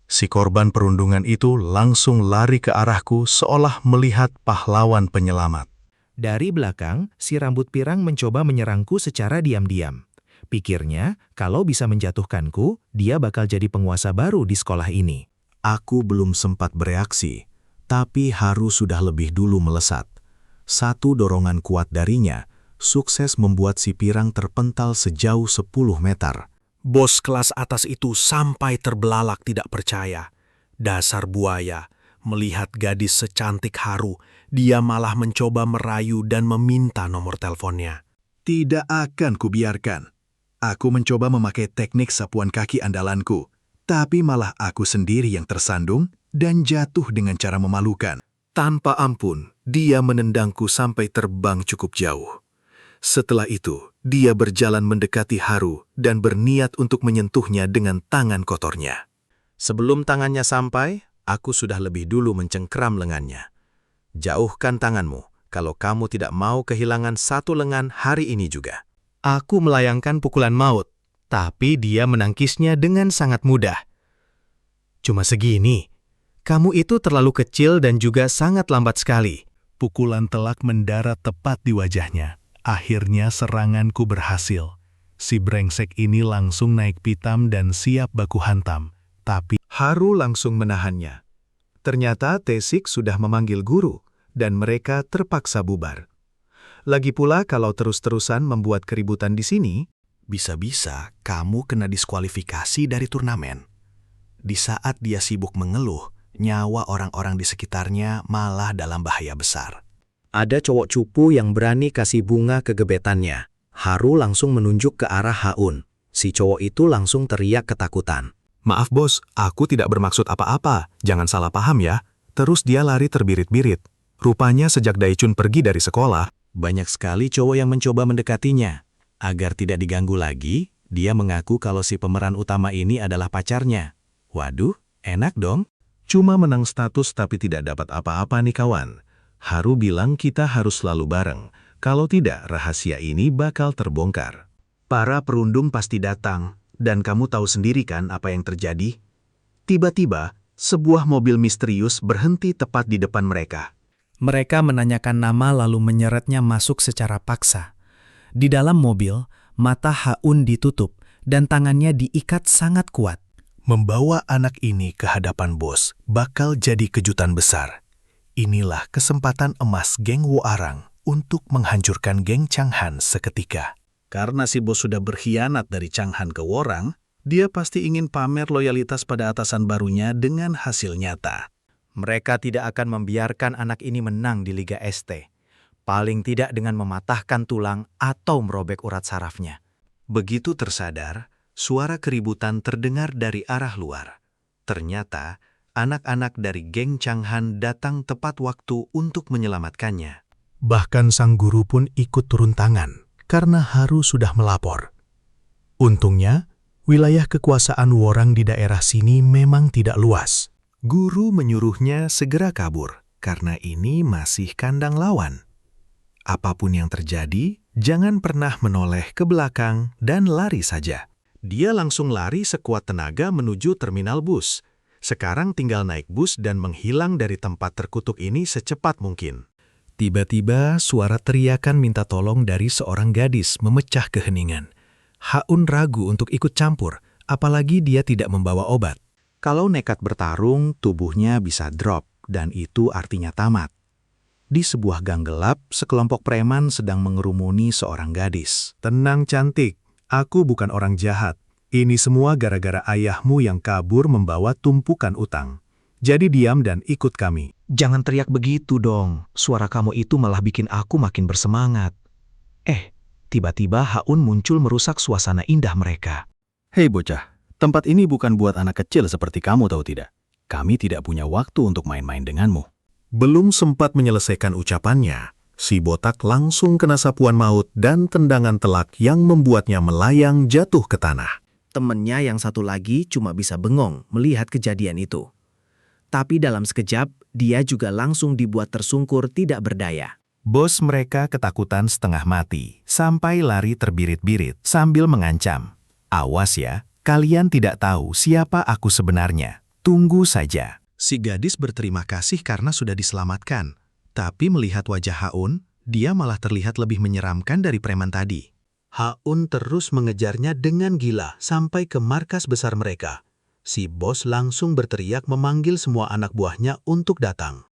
Si korban perundungan itu langsung lari ke arahku seolah melihat pahlawan penyelamat. Dari belakang, si rambut pirang mencoba menyerangku secara diam-diam. Pikirnya, kalau bisa menjatuhkanku, dia bakal jadi penguasa baru di sekolah ini. Aku belum sempat bereaksi, tapi Haru sudah lebih dulu melesat. Satu dorongan kuat darinya, sukses membuat si pirang terpental sejauh 10 meter. Bos kelas atas itu sampai terbelalak tidak percaya. Dasar buaya, melihat gadis secantik Haru, dia malah mencoba merayu dan meminta nomor teleponnya. Tidak akan kubiarkan. Aku mencoba memakai teknik sapuan kaki andalanku, tapi malah aku sendiri yang tersandung dan jatuh dengan cara memalukan. Tanpa ampun, dia menendangku sampai terbang cukup jauh. Setelah itu, dia berjalan mendekati Haru dan berniat untuk menyentuhnya dengan tangan kotornya. Sebelum tangannya sampai, aku sudah lebih dulu mencengkram lengannya. Jauhkan tanganmu kalau kamu tidak mau kehilangan satu lengan hari ini juga. Aku melayangkan pukulan maut, tapi dia menangkisnya dengan sangat mudah. Cuma segini. Kamu itu terlalu kecil dan juga sangat lambat sekali. Pukulan telak mendarat tepat di wajahnya. Akhirnya seranganku berhasil. Si brengsek ini langsung naik pitam dan siap baku hantam. Tapi Haru langsung menahannya. Ternyata Taisik sudah memanggil guru, dan mereka terpaksa bubar. Lagi pula kalau terus-terusan membuat keributan di sini, bisa-bisa kamu kena diskualifikasi dari turnamen. Di saat dia sibuk mengeluh, nyawa orang-orang di sekitarnya malah dalam bahaya besar. Ada cowok cupu yang berani kasih bunga ke gebetannya. Haru langsung menunjuk ke arah Haun. Si cowok itu langsung teriak ketakutan. Maaf bos, aku tidak bermaksud apa-apa, jangan salah paham ya. Terus dia lari terbirit-birit. Rupanya sejak Daichun pergi dari sekolah, banyak sekali cowok yang mencoba mendekatinya. Agar tidak diganggu lagi, dia mengaku kalau si pemeran utama ini adalah pacarnya. Waduh, enak dong. Cuma menang status tapi tidak dapat apa-apa nih kawan. Haru bilang kita harus selalu bareng. Kalau tidak, rahasia ini bakal terbongkar. Para perundung pasti datang, dan kamu tahu sendiri kan apa yang terjadi? Tiba-tiba, sebuah mobil misterius berhenti tepat di depan mereka. Mereka menanyakan nama lalu menyeretnya masuk secara paksa. Di dalam mobil, mata Haun ditutup dan tangannya diikat sangat kuat. Membawa anak ini ke hadapan bos bakal jadi kejutan besar. Inilah kesempatan emas geng Woarang untuk menghancurkan geng Changhan seketika. Karena si bos sudah berkhianat dari Changhan ke Worang, dia pasti ingin pamer loyalitas pada atasan barunya dengan hasil nyata. Mereka tidak akan membiarkan anak ini menang di Liga ST. Paling tidak dengan mematahkan tulang atau merobek urat sarafnya. Begitu tersadar, suara keributan terdengar dari arah luar. Ternyata, anak-anak dari geng Changhan datang tepat waktu untuk menyelamatkannya. Bahkan sang guru pun ikut turun tangan karena Haru sudah melapor. Untungnya, wilayah kekuasaan Worang di daerah sini memang tidak luas. Guru menyuruhnya segera kabur, karena ini masih kandang lawan. Apapun yang terjadi, jangan pernah menoleh ke belakang dan lari saja. Dia langsung lari sekuat tenaga menuju terminal bus. Sekarang tinggal naik bus dan menghilang dari tempat terkutuk ini secepat mungkin. Tiba-tiba suara teriakan minta tolong dari seorang gadis memecah keheningan. Haun ragu untuk ikut campur, apalagi dia tidak membawa obat. Kalau nekat bertarung, tubuhnya bisa drop, dan itu artinya tamat. Di sebuah gang gelap, sekelompok preman sedang mengerumuni seorang gadis. Tenang cantik, aku bukan orang jahat. Ini semua gara-gara ayahmu yang kabur membawa tumpukan utang. Jadi diam dan ikut kami. Jangan teriak begitu dong, suara kamu itu malah bikin aku makin bersemangat. Tiba-tiba Haun muncul merusak suasana indah mereka. Hei bocah, tempat ini bukan buat anak kecil seperti kamu tahu tidak? Kami tidak punya waktu untuk main-main denganmu. Belum sempat menyelesaikan ucapannya, si botak langsung kena sapuan maut dan tendangan telak yang membuatnya melayang jatuh ke tanah. Temennya yang satu lagi cuma bisa bengong melihat kejadian itu. Tapi dalam sekejap, dia juga langsung dibuat tersungkur tidak berdaya. Bos mereka ketakutan setengah mati, sampai lari terbirit-birit sambil mengancam. Awas ya, kalian tidak tahu siapa aku sebenarnya. Tunggu saja. Si gadis berterima kasih karena sudah diselamatkan. Tapi melihat wajah Haun, dia malah terlihat lebih menyeramkan dari preman tadi. Haun terus mengejarnya dengan gila sampai ke markas besar mereka. Si bos langsung berteriak memanggil semua anak buahnya untuk datang.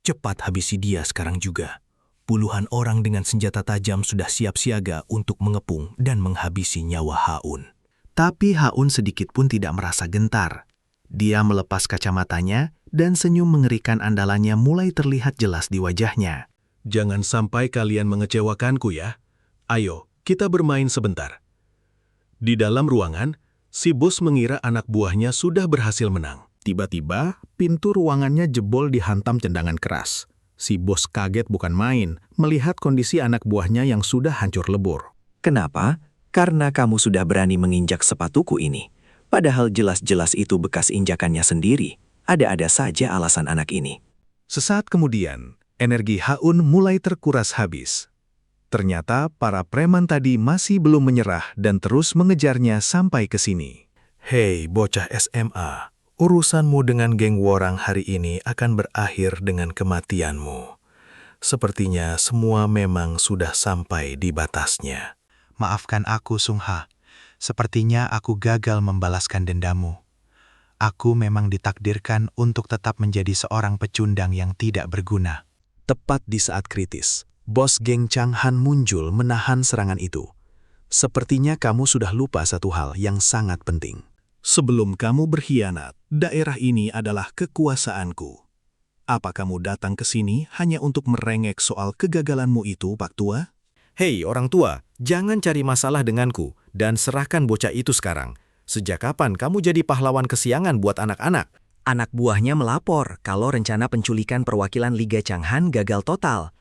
Cepat habisi dia sekarang juga. Puluhan orang dengan senjata tajam sudah siap siaga untuk mengepung dan menghabisi nyawa Haun. Tapi Haun sedikit pun tidak merasa gentar. Dia melepas kacamatanya dan senyum mengerikan andalannya mulai terlihat jelas di wajahnya. Jangan sampai kalian mengecewakanku ya. Ayo, kita bermain sebentar. Di dalam ruangan, si bos mengira anak buahnya sudah berhasil menang. Tiba-tiba, pintu ruangannya jebol dihantam tendangan keras. Si bos kaget bukan main melihat kondisi anak buahnya yang sudah hancur lebur. Kenapa? Karena kamu sudah berani menginjak sepatuku ini. Padahal jelas-jelas itu bekas injakannya sendiri. Ada-ada saja alasan anak ini. Sesaat kemudian, energi Haun mulai terkuras habis. Ternyata para preman tadi masih belum menyerah dan terus mengejarnya sampai ke sini. Hei bocah SMA, urusanmu dengan geng Worang hari ini akan berakhir dengan kematianmu. Sepertinya semua memang sudah sampai di batasnya. Maafkan aku, Sungha. Sepertinya aku gagal membalaskan dendamu. Aku memang ditakdirkan untuk tetap menjadi seorang pecundang yang tidak berguna. Tepat di saat kritis, bos geng Changhan muncul menahan serangan itu. Sepertinya kamu sudah lupa satu hal yang sangat penting. Sebelum kamu berkhianat, daerah ini adalah kekuasaanku. Apa kamu datang ke sini hanya untuk merengek soal kegagalanmu itu, Pak Tua? Hei orang tua, jangan cari masalah denganku dan serahkan bocah itu sekarang. Sejak kapan kamu jadi pahlawan kesiangan buat anak-anak? Anak buahnya melapor kalau rencana penculikan perwakilan Liga Changhan gagal total.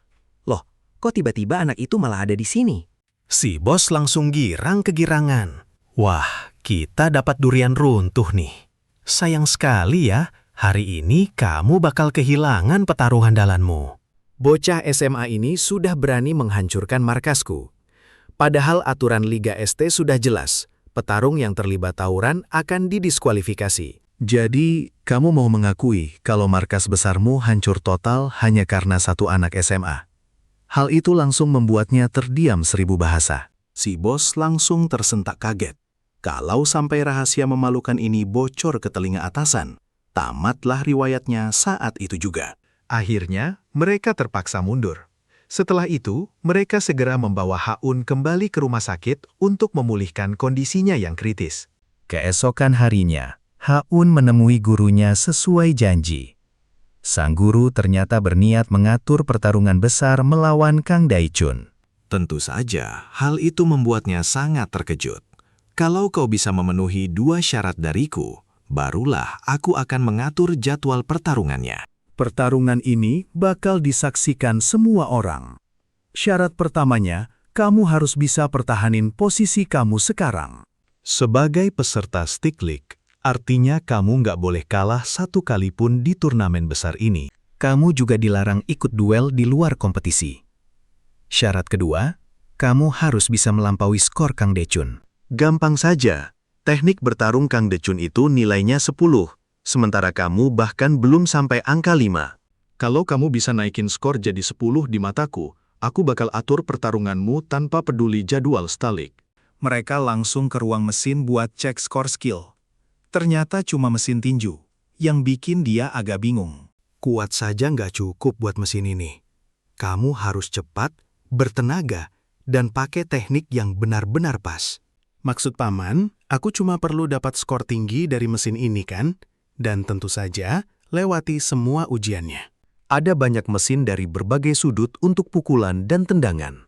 Loh, kok tiba-tiba anak itu malah ada di sini? Si bos langsung girang kegirangan. Wah, kita dapat durian runtuh nih. Sayang sekali ya, hari ini kamu bakal kehilangan petarung andalanmu. Bocah SMA ini sudah berani menghancurkan markasku. Padahal aturan Liga ST sudah jelas, petarung yang terlibat tawuran akan didiskualifikasi. Jadi, kamu mau mengakui kalau markas besarmu hancur total hanya karena satu anak SMA? Hal itu langsung membuatnya terdiam 1000 bahasa. Si bos langsung tersentak kaget. Kalau sampai rahasia memalukan ini bocor ke telinga atasan, tamatlah riwayatnya saat itu juga. Akhirnya, mereka terpaksa mundur. Setelah itu, mereka segera membawa Ha-un kembali ke rumah sakit untuk memulihkan kondisinya yang kritis. Keesokan harinya, Ha-un menemui gurunya sesuai janji. Sang guru ternyata berniat mengatur pertarungan besar melawan Kang Daichun. Tentu saja, hal itu membuatnya sangat terkejut. Kalau kau bisa memenuhi 2 syarat dariku, barulah aku akan mengatur jadwal pertarungannya. Pertarungan ini bakal disaksikan semua orang. Syarat pertamanya, kamu harus bisa pertahanin posisi kamu sekarang. Sebagai peserta Stick League, artinya kamu nggak boleh kalah 1 kali pun di turnamen besar ini. Kamu juga dilarang ikut duel di luar kompetisi. Syarat kedua, kamu harus bisa melampaui skor Kang Daichun. Gampang saja, teknik bertarung Kang Daichun itu nilainya 10, sementara kamu bahkan belum sampai angka 5. Kalau kamu bisa naikin skor jadi 10 di mataku, aku bakal atur pertarunganmu tanpa peduli jadwal Stalik. Mereka langsung ke ruang mesin buat cek skor skill. Ternyata cuma mesin tinju, yang bikin dia agak bingung. Kuat saja nggak cukup buat mesin ini. Kamu harus cepat, bertenaga, dan pakai teknik yang benar-benar pas. Maksud Paman, aku cuma perlu dapat skor tinggi dari mesin ini kan? Dan tentu saja, lewati semua ujiannya. Ada banyak mesin dari berbagai sudut untuk pukulan dan tendangan.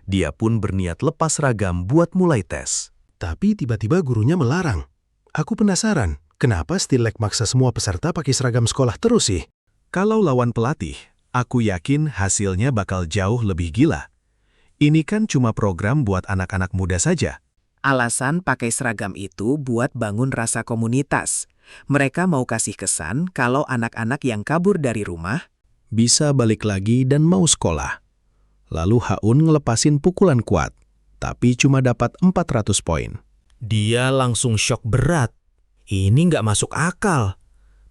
Dia pun berniat lepas ragam buat mulai tes. Tapi tiba-tiba gurunya melarang. Aku penasaran, kenapa Stilek maksa semua peserta pakai seragam sekolah terus sih? Kalau lawan pelatih, aku yakin hasilnya bakal jauh lebih gila. Ini kan cuma program buat anak-anak muda saja. Alasan pakai seragam itu buat bangun rasa komunitas. Mereka mau kasih kesan kalau anak-anak yang kabur dari rumah Bisa balik lagi dan mau sekolah. Lalu Ha-un ngelepasin pukulan kuat, tapi cuma dapat 400 poin. Dia langsung syok berat. Ini nggak masuk akal.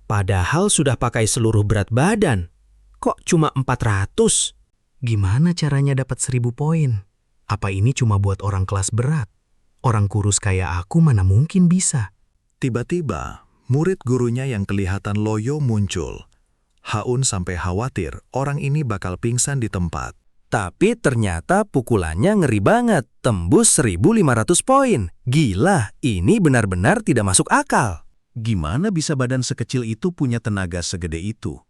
Padahal sudah pakai seluruh berat badan. Kok cuma 400? Gimana caranya dapat 1000 poin? Apa ini cuma buat orang kelas berat? Orang kurus kayak aku mana mungkin bisa. Tiba-tiba, murid gurunya yang kelihatan loyo muncul. Ha-un sampai khawatir orang ini bakal pingsan di tempat. Tapi ternyata pukulannya ngeri banget, tembus 1.500 poin. Gila, ini benar-benar tidak masuk akal. Gimana bisa badan sekecil itu punya tenaga segede itu?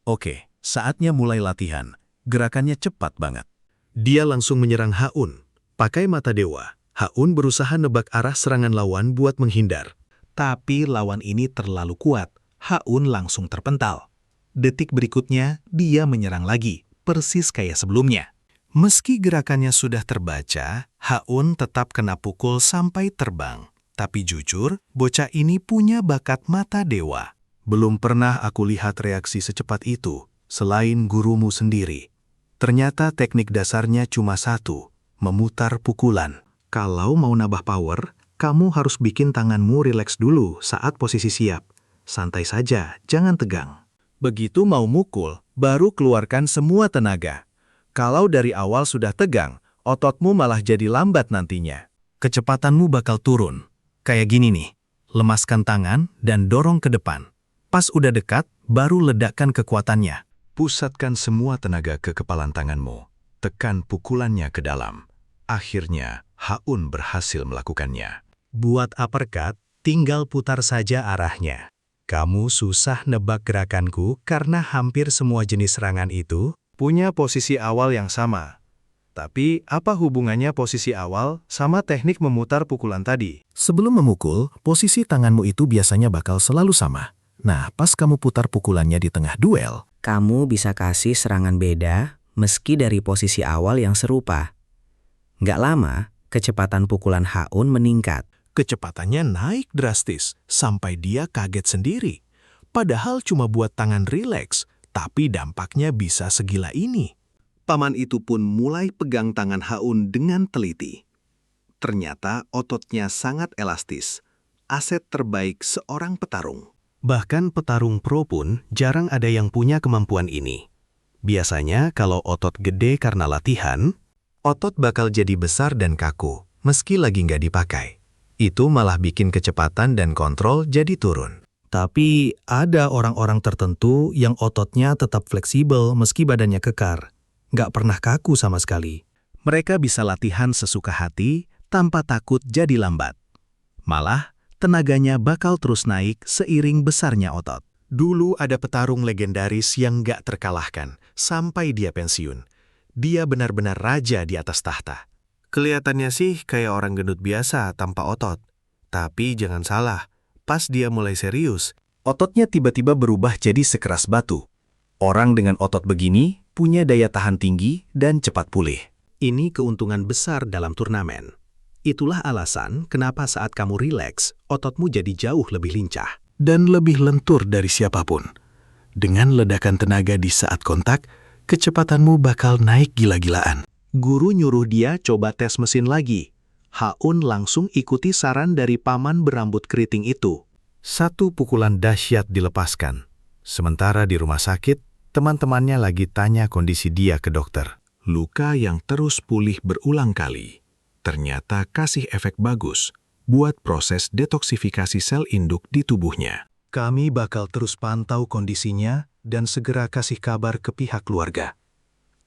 Oke, saatnya mulai latihan. Gerakannya cepat banget. Dia langsung menyerang Ha-un. Pakai mata dewa, Ha-un berusaha nebak arah serangan lawan buat menghindar. Tapi lawan ini terlalu kuat. Ha-un langsung terpental. Detik berikutnya, dia menyerang lagi, persis kayak sebelumnya. Meski gerakannya sudah terbaca, Ha-un tetap kena pukul sampai terbang. Tapi jujur, bocah ini punya bakat mata dewa. Belum pernah aku lihat reaksi secepat itu, selain gurumu sendiri. Ternyata teknik dasarnya cuma satu, memutar pukulan. Kalau mau nambah power, kamu harus bikin tanganmu rileks dulu saat posisi siap. Santai saja, jangan tegang. Begitu mau mukul, baru keluarkan semua tenaga. Kalau dari awal sudah tegang, ototmu malah jadi lambat nantinya. Kecepatanmu bakal turun. Kayak gini nih, lemaskan tangan dan dorong ke depan. Pas udah dekat, baru ledakkan kekuatannya. Pusatkan semua tenaga ke kepalan tanganmu. Tekan pukulannya ke dalam. Akhirnya, Ha-un berhasil melakukannya. Buat uppercut, tinggal putar saja arahnya. Kamu susah nebak gerakanku karena hampir semua jenis serangan itu punya posisi awal yang sama. Tapi, apa hubungannya posisi awal sama teknik memutar pukulan tadi? Sebelum memukul, posisi tanganmu itu biasanya bakal selalu sama. Nah, pas kamu putar pukulannya di tengah duel, kamu bisa kasih serangan beda meski dari posisi awal yang serupa. Nggak lama, kecepatan pukulan Ha-un meningkat. kecepatannya naik drastis sampai dia kaget sendiri. Padahal cuma buat tangan rileks, tapi dampaknya bisa segila ini. Paman itu pun mulai pegang tangan Ha-un dengan teliti. Ternyata ototnya sangat elastis, aset terbaik seorang petarung. Bahkan petarung pro pun jarang ada yang punya kemampuan ini. Biasanya kalau otot gede karena latihan, otot bakal jadi besar dan kaku, meski lagi nggak dipakai. Itu malah bikin kecepatan dan kontrol jadi turun. Tapi ada orang-orang tertentu yang ototnya tetap fleksibel meski badannya kekar. Nggak pernah kaku sama sekali. Mereka bisa latihan sesuka hati tanpa takut jadi lambat. Malah, tenaganya bakal terus naik seiring besarnya otot. Dulu ada petarung legendaris yang nggak terkalahkan sampai dia pensiun. Dia benar-benar raja di atas tahta. Kelihatannya sih kayak orang gendut biasa tanpa otot. Tapi jangan salah, pas dia mulai serius, Ototnya tiba-tiba berubah jadi sekeras batu. Orang dengan otot begini punya daya tahan tinggi dan cepat pulih. ini keuntungan besar dalam turnamen. Itulah alasan kenapa saat kamu rileks, ototmu jadi jauh lebih lincah. Dan lebih lentur dari siapapun. Dengan ledakan tenaga di saat kontak, kecepatanmu bakal naik gila-gilaan. Guru nyuruh dia coba tes mesin lagi. Haun langsung ikuti saran dari paman berambut keriting itu. Satu pukulan dahsyat dilepaskan. Sementara di rumah sakit, teman-temannya lagi tanya kondisi dia ke dokter. Luka yang terus pulih berulang kali. Ternyata kasih efek bagus buat proses detoksifikasi sel induk di tubuhnya. Kami bakal terus pantau kondisinya dan segera kasih kabar ke pihak keluarga.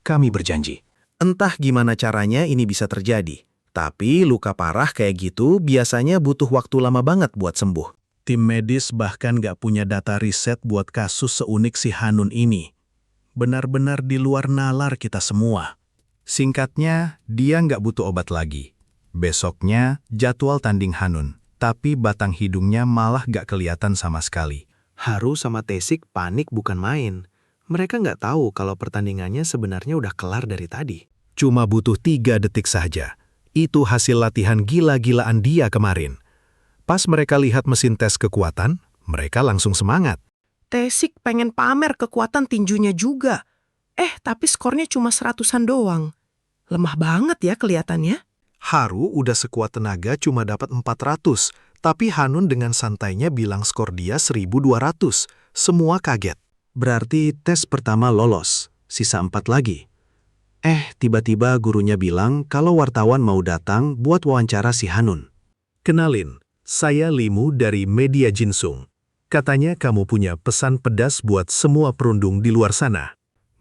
Kami berjanji. Entah gimana caranya ini bisa terjadi. Tapi luka parah kayak gitu biasanya butuh waktu lama banget buat sembuh. Tim medis bahkan nggak punya data riset buat kasus seunik si Hanun ini. Benar-benar di luar nalar kita semua. Singkatnya, dia nggak butuh obat lagi. Besoknya, jadwal tanding Hanun. Tapi batang hidungnya malah nggak kelihatan sama sekali. Haru sama Tesik panik bukan main. Mereka nggak tahu kalau pertandingannya sebenarnya udah kelar dari tadi. Cuma butuh 3 detik saja. Itu hasil latihan gila-gilaan dia kemarin. Pas mereka lihat mesin tes kekuatan, mereka langsung semangat. Tesik pengen pamer kekuatan tinjunya juga. Tapi skornya cuma 100-an doang. Lemah banget ya kelihatannya. Haru udah sekuat tenaga cuma dapat 400, tapi Hanun dengan santainya bilang skor dia 1200. Semua kaget. Berarti tes pertama lolos, sisa 4 lagi. Tiba-tiba gurunya bilang kalau wartawan mau datang buat wawancara si Hanun. Kenalin, saya Limu dari Media Jinsung. Katanya kamu punya pesan pedas buat semua perundung di luar sana.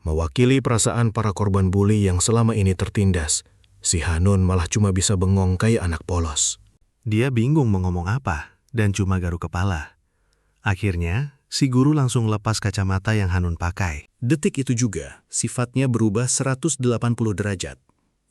Mewakili perasaan para korban bully yang selama ini tertindas, si Hanun malah cuma bisa bengong kayak anak polos. Dia bingung mau ngomong apa dan cuma garuk kepala. Akhirnya, si guru langsung lepas kacamata yang Hanun pakai. Detik itu juga, sifatnya berubah 180 derajat.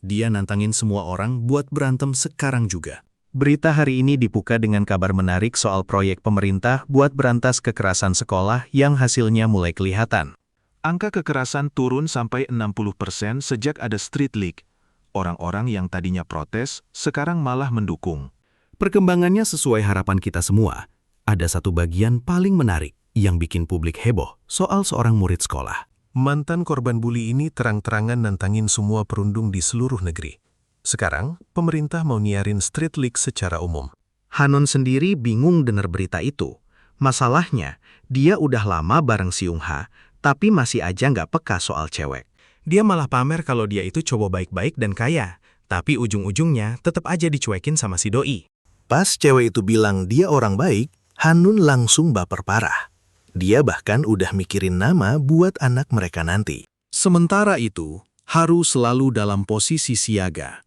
Dia nantangin semua orang buat berantem sekarang juga. Berita hari ini dibuka dengan kabar menarik soal proyek pemerintah buat berantas kekerasan sekolah yang hasilnya mulai kelihatan. Angka kekerasan turun sampai 60% sejak ada Street League. Orang-orang yang tadinya protes, sekarang malah mendukung. Perkembangannya sesuai harapan kita semua. Ada satu bagian paling menarik yang bikin publik heboh soal seorang murid sekolah. Mantan korban bully ini terang-terangan nantangin semua perundung di seluruh negeri. Sekarang, pemerintah mau nyiarin Street League secara umum. Hanun sendiri bingung dengar berita itu. Masalahnya, dia udah lama bareng Seungha, tapi masih aja nggak peka soal cewek. Dia malah pamer kalau dia itu cowok baik-baik dan kaya, tapi ujung-ujungnya tetap aja dicuekin sama si doi. Pas cewek itu bilang dia orang baik, Hanun langsung baper parah. Dia bahkan udah mikirin nama buat anak mereka nanti. Sementara itu, Haru selalu dalam posisi siaga.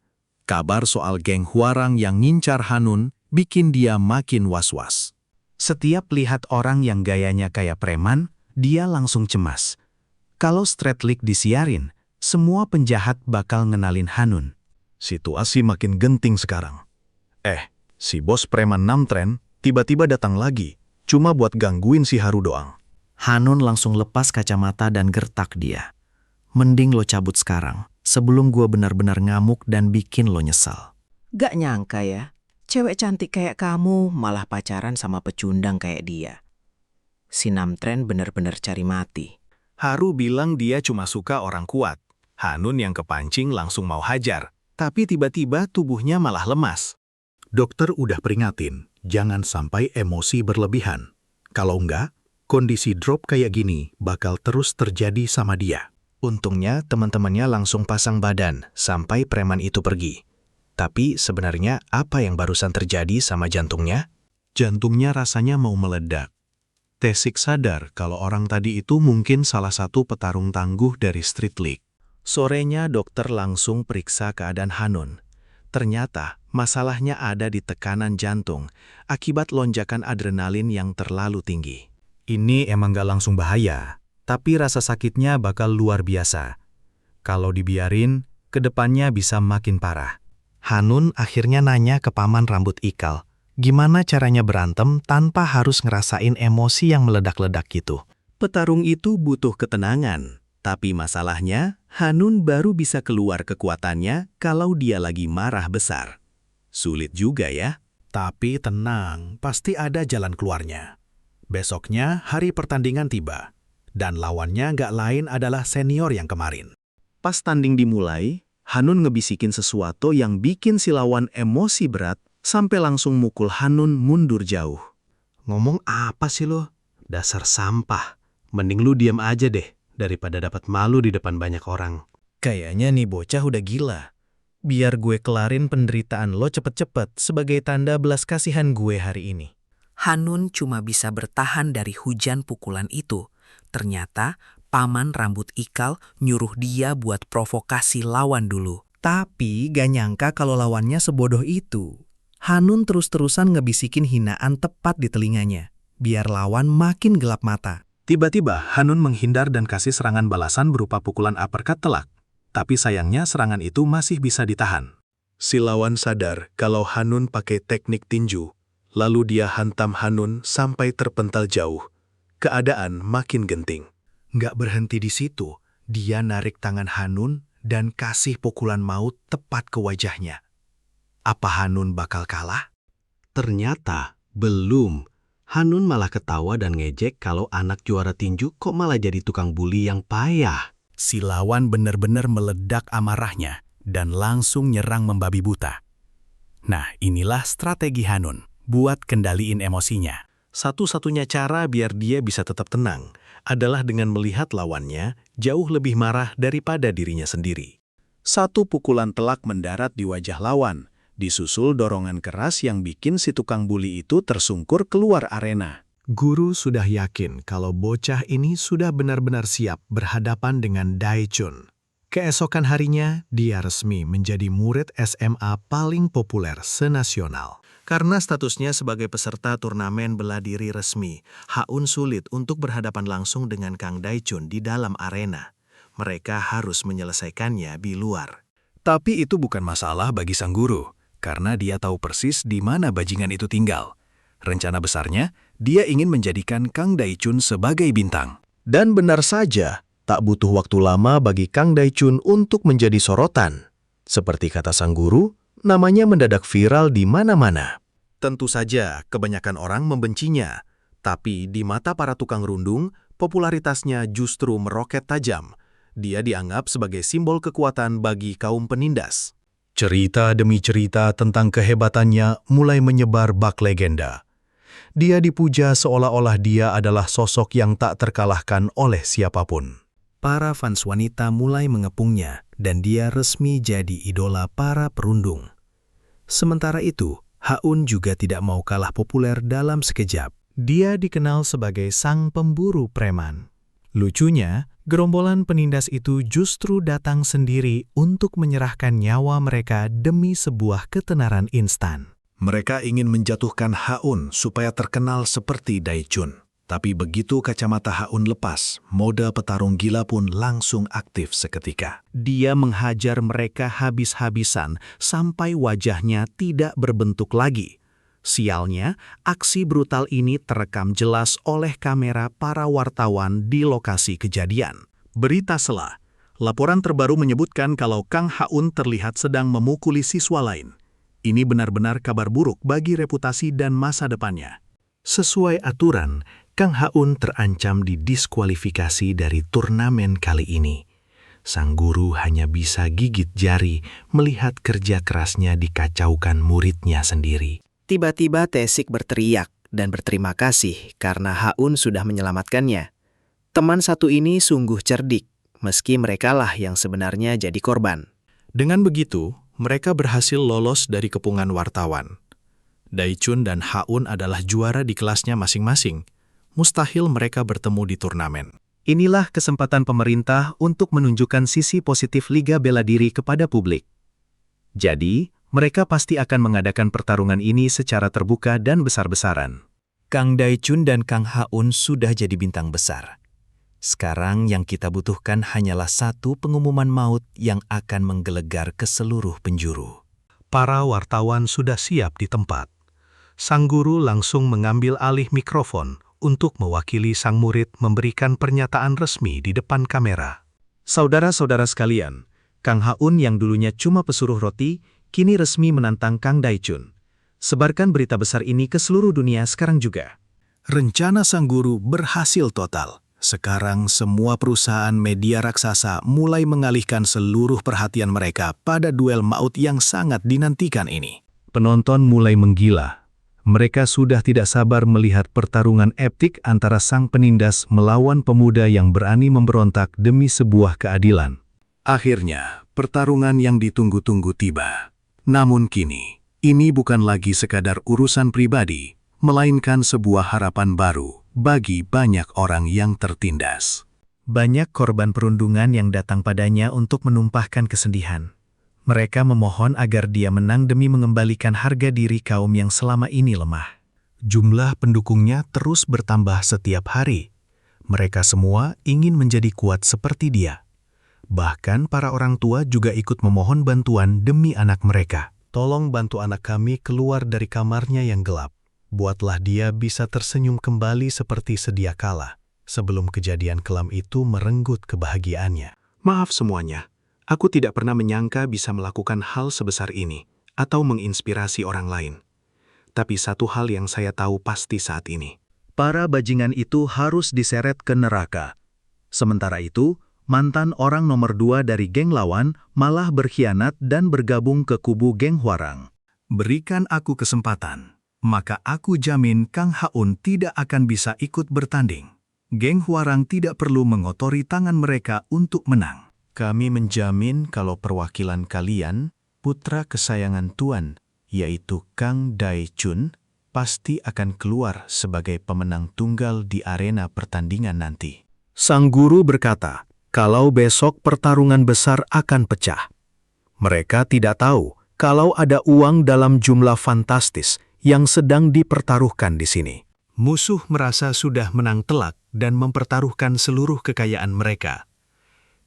Kabar soal geng Hwarang yang ngincar Hanun bikin dia makin was-was. Setiap lihat orang yang gayanya kayak preman, dia langsung cemas. Kalau Street League disiarin, semua penjahat bakal ngenalin Hanun. Situasi makin genting sekarang. Si bos preman Namtren tiba-tiba datang lagi, cuma buat gangguin si Haru doang. Hanun langsung lepas kacamata dan gertak dia. Mending lo cabut sekarang, sebelum gua benar-benar ngamuk dan bikin lo nyesal. Gak nyangka ya, cewek cantik kayak kamu malah pacaran sama pecundang kayak dia. Si Namtren benar-benar cari mati. Haru bilang dia cuma suka orang kuat. Hanun yang kepancing langsung mau hajar, tapi tiba-tiba tubuhnya malah lemas. Dokter udah peringatin, jangan sampai emosi berlebihan. Kalau enggak, kondisi drop kayak gini bakal terus terjadi sama dia. Untungnya teman-temannya langsung pasang badan sampai preman itu pergi. Tapi sebenarnya apa yang barusan terjadi sama jantungnya? Jantungnya rasanya mau meledak. Taesik sadar kalau orang tadi itu mungkin salah satu petarung tangguh dari Street League. Sorenya dokter langsung periksa keadaan Hanun. Ternyata masalahnya ada di tekanan jantung akibat lonjakan adrenalin yang terlalu tinggi. Ini emang gak langsung bahaya, tapi rasa sakitnya bakal luar biasa. Kalau dibiarin, kedepannya bisa makin parah. Hanun akhirnya nanya ke paman rambut ikal, gimana caranya berantem tanpa harus ngerasain emosi yang meledak-ledak gitu. Petarung itu butuh ketenangan, tapi masalahnya Hanun baru bisa keluar kekuatannya kalau dia lagi marah besar. Sulit juga ya. Tapi tenang, pasti ada jalan keluarnya. Besoknya hari pertandingan tiba, dan lawannya nggak lain adalah senior yang kemarin. Pas tanding dimulai, Hanun ngebisikin sesuatu yang bikin si lawan emosi berat sampai langsung mukul Hanun mundur jauh. Ngomong apa sih lo? Dasar sampah. Mending lu diam aja deh, daripada dapat malu di depan banyak orang. Kayaknya nih bocah udah gila. Biar gue kelarin penderitaan lo cepet-cepet sebagai tanda belas kasihan gue hari ini. Hanun cuma bisa bertahan dari hujan pukulan itu. Ternyata paman rambut ikal nyuruh dia buat provokasi lawan dulu. Tapi gak nyangka kalau lawannya sebodoh itu. Hanun terus-terusan ngebisikin hinaan tepat di telinganya, biar lawan makin gelap mata. Tiba-tiba Hanun menghindar dan kasih serangan balasan berupa pukulan uppercut telak. Tapi sayangnya serangan itu masih bisa ditahan. Si lawan sadar kalau Hanun pakai teknik tinju. Lalu dia hantam Hanun sampai terpental jauh. Keadaan makin genting. Nggak berhenti di situ, dia narik tangan Hanun dan kasih pukulan maut tepat ke wajahnya. Apa Hanun bakal kalah? Ternyata belum. Hanun malah ketawa dan ngejek kalau anak juara tinju kok malah jadi tukang bully yang payah. Si lawan benar-benar meledak amarahnya dan langsung nyerang membabi buta. Nah, inilah strategi Hanun buat kendaliin emosinya. Satu-satunya cara biar dia bisa tetap tenang adalah dengan melihat lawannya jauh lebih marah daripada dirinya sendiri. Satu pukulan telak mendarat di wajah lawan, disusul dorongan keras yang bikin si tukang bully itu tersungkur keluar arena. Guru sudah yakin kalau bocah ini sudah benar-benar siap berhadapan dengan Daechun. Keesokan harinya, dia resmi menjadi murid SMA paling populer senasional. Karena statusnya sebagai peserta turnamen bela diri resmi, Haun sulit untuk berhadapan langsung dengan Kang Daechun di dalam arena. Mereka harus menyelesaikannya di luar. Tapi itu bukan masalah bagi sang guru, karena dia tahu persis di mana bajingan itu tinggal. Rencana besarnya, dia ingin menjadikan Kang Daechun sebagai bintang. Dan benar saja, tak butuh waktu lama bagi Kang Daechun untuk menjadi sorotan. Seperti kata sang guru, namanya mendadak viral di mana-mana. Tentu saja, kebanyakan orang membencinya. Tapi di mata para tukang rundung, popularitasnya justru meroket tajam. Dia dianggap sebagai simbol kekuatan bagi kaum penindas. Cerita demi cerita tentang kehebatannya mulai menyebar bak legenda. Dia dipuja seolah-olah dia adalah sosok yang tak terkalahkan oleh siapapun. Para fans wanita mulai mengepungnya dan dia resmi jadi idola para perundung. Sementara itu, Haun juga tidak mau kalah populer dalam sekejap. Dia dikenal sebagai sang pemburu preman. Lucunya, gerombolan penindas itu justru datang sendiri untuk menyerahkan nyawa mereka demi sebuah ketenaran instan. Mereka ingin menjatuhkan Haun supaya terkenal seperti Daechun. Tapi begitu kacamata Haun lepas, mode petarung gila pun langsung aktif seketika. Dia menghajar mereka habis-habisan sampai wajahnya tidak berbentuk lagi. Sialnya, aksi brutal ini terekam jelas oleh kamera para wartawan di lokasi kejadian. Berita sela. Laporan terbaru menyebutkan kalau Kang Haun terlihat sedang memukuli siswa lain. Ini benar-benar kabar buruk bagi reputasi dan masa depannya. Sesuai aturan, Kang Haun terancam didiskualifikasi dari turnamen kali ini. Sang guru hanya bisa gigit jari melihat kerja kerasnya dikacaukan muridnya sendiri. Tiba-tiba Taesik berteriak dan berterima kasih karena Haun sudah menyelamatkannya. Teman satu ini sungguh cerdik, meski merekalah yang sebenarnya jadi korban. Dengan begitu, Mereka berhasil lolos dari kepungan wartawan. Daichun dan Ha-un adalah juara di kelasnya masing-masing. Mustahil mereka bertemu di turnamen. Inilah kesempatan pemerintah untuk menunjukkan sisi positif Liga Bela Diri kepada publik. Jadi, mereka pasti akan mengadakan pertarungan ini secara terbuka dan besar-besaran. Kang Daichun dan Kang Ha-un sudah jadi bintang besar. Sekarang yang kita butuhkan hanyalah satu pengumuman maut yang akan menggelegar ke seluruh penjuru. Para wartawan sudah siap di tempat. Sang guru langsung mengambil alih mikrofon untuk mewakili sang murid memberikan pernyataan resmi di depan kamera. Saudara-saudara sekalian, Kang Ha-un yang dulunya cuma pesuruh roti, kini resmi menantang Kang Daichun. Sebarkan berita besar ini ke seluruh dunia sekarang juga. Rencana sang guru berhasil total. Sekarang semua perusahaan media raksasa mulai mengalihkan seluruh perhatian mereka pada duel maut yang sangat dinantikan ini. Penonton mulai menggila. Mereka sudah tidak sabar melihat pertarungan epik antara sang penindas melawan pemuda yang berani memberontak demi sebuah keadilan. Akhirnya, pertarungan yang ditunggu-tunggu tiba. Namun kini, ini bukan lagi sekadar urusan pribadi, melainkan sebuah harapan baru bagi banyak orang yang tertindas. Banyak korban perundungan yang datang padanya untuk menumpahkan kesedihan. Mereka memohon agar dia menang demi mengembalikan harga diri kaum yang selama ini lemah. Jumlah pendukungnya terus bertambah setiap hari. Mereka semua ingin menjadi kuat seperti dia. Bahkan para orang tua juga ikut memohon bantuan demi anak mereka. Tolong bantu anak kami keluar dari kamarnya yang gelap. Buatlah dia bisa tersenyum kembali seperti sedia kala, sebelum kejadian kelam itu merenggut kebahagiaannya. Maaf semuanya. Aku tidak pernah menyangka bisa melakukan hal sebesar ini, atau menginspirasi orang lain. Tapi satu hal yang saya tahu pasti saat ini. Para bajingan itu harus diseret ke neraka. Sementara itu, mantan orang nomor 2 dari geng lawan malah berkhianat dan bergabung ke kubu geng Hwarang. Berikan aku kesempatan, maka aku jamin Kang Ha-un tidak akan bisa ikut bertanding. Geng Hwarang tidak perlu mengotori tangan mereka untuk menang. Kami menjamin kalau perwakilan kalian, putra kesayangan Tuan, yaitu Kang Daichun, pasti akan keluar sebagai pemenang tunggal di arena pertandingan nanti. Sang guru berkata, kalau besok pertarungan besar akan pecah. Mereka tidak tahu kalau ada uang dalam jumlah fantastis yang sedang dipertaruhkan di sini. Musuh merasa sudah menang telak dan mempertaruhkan seluruh kekayaan mereka.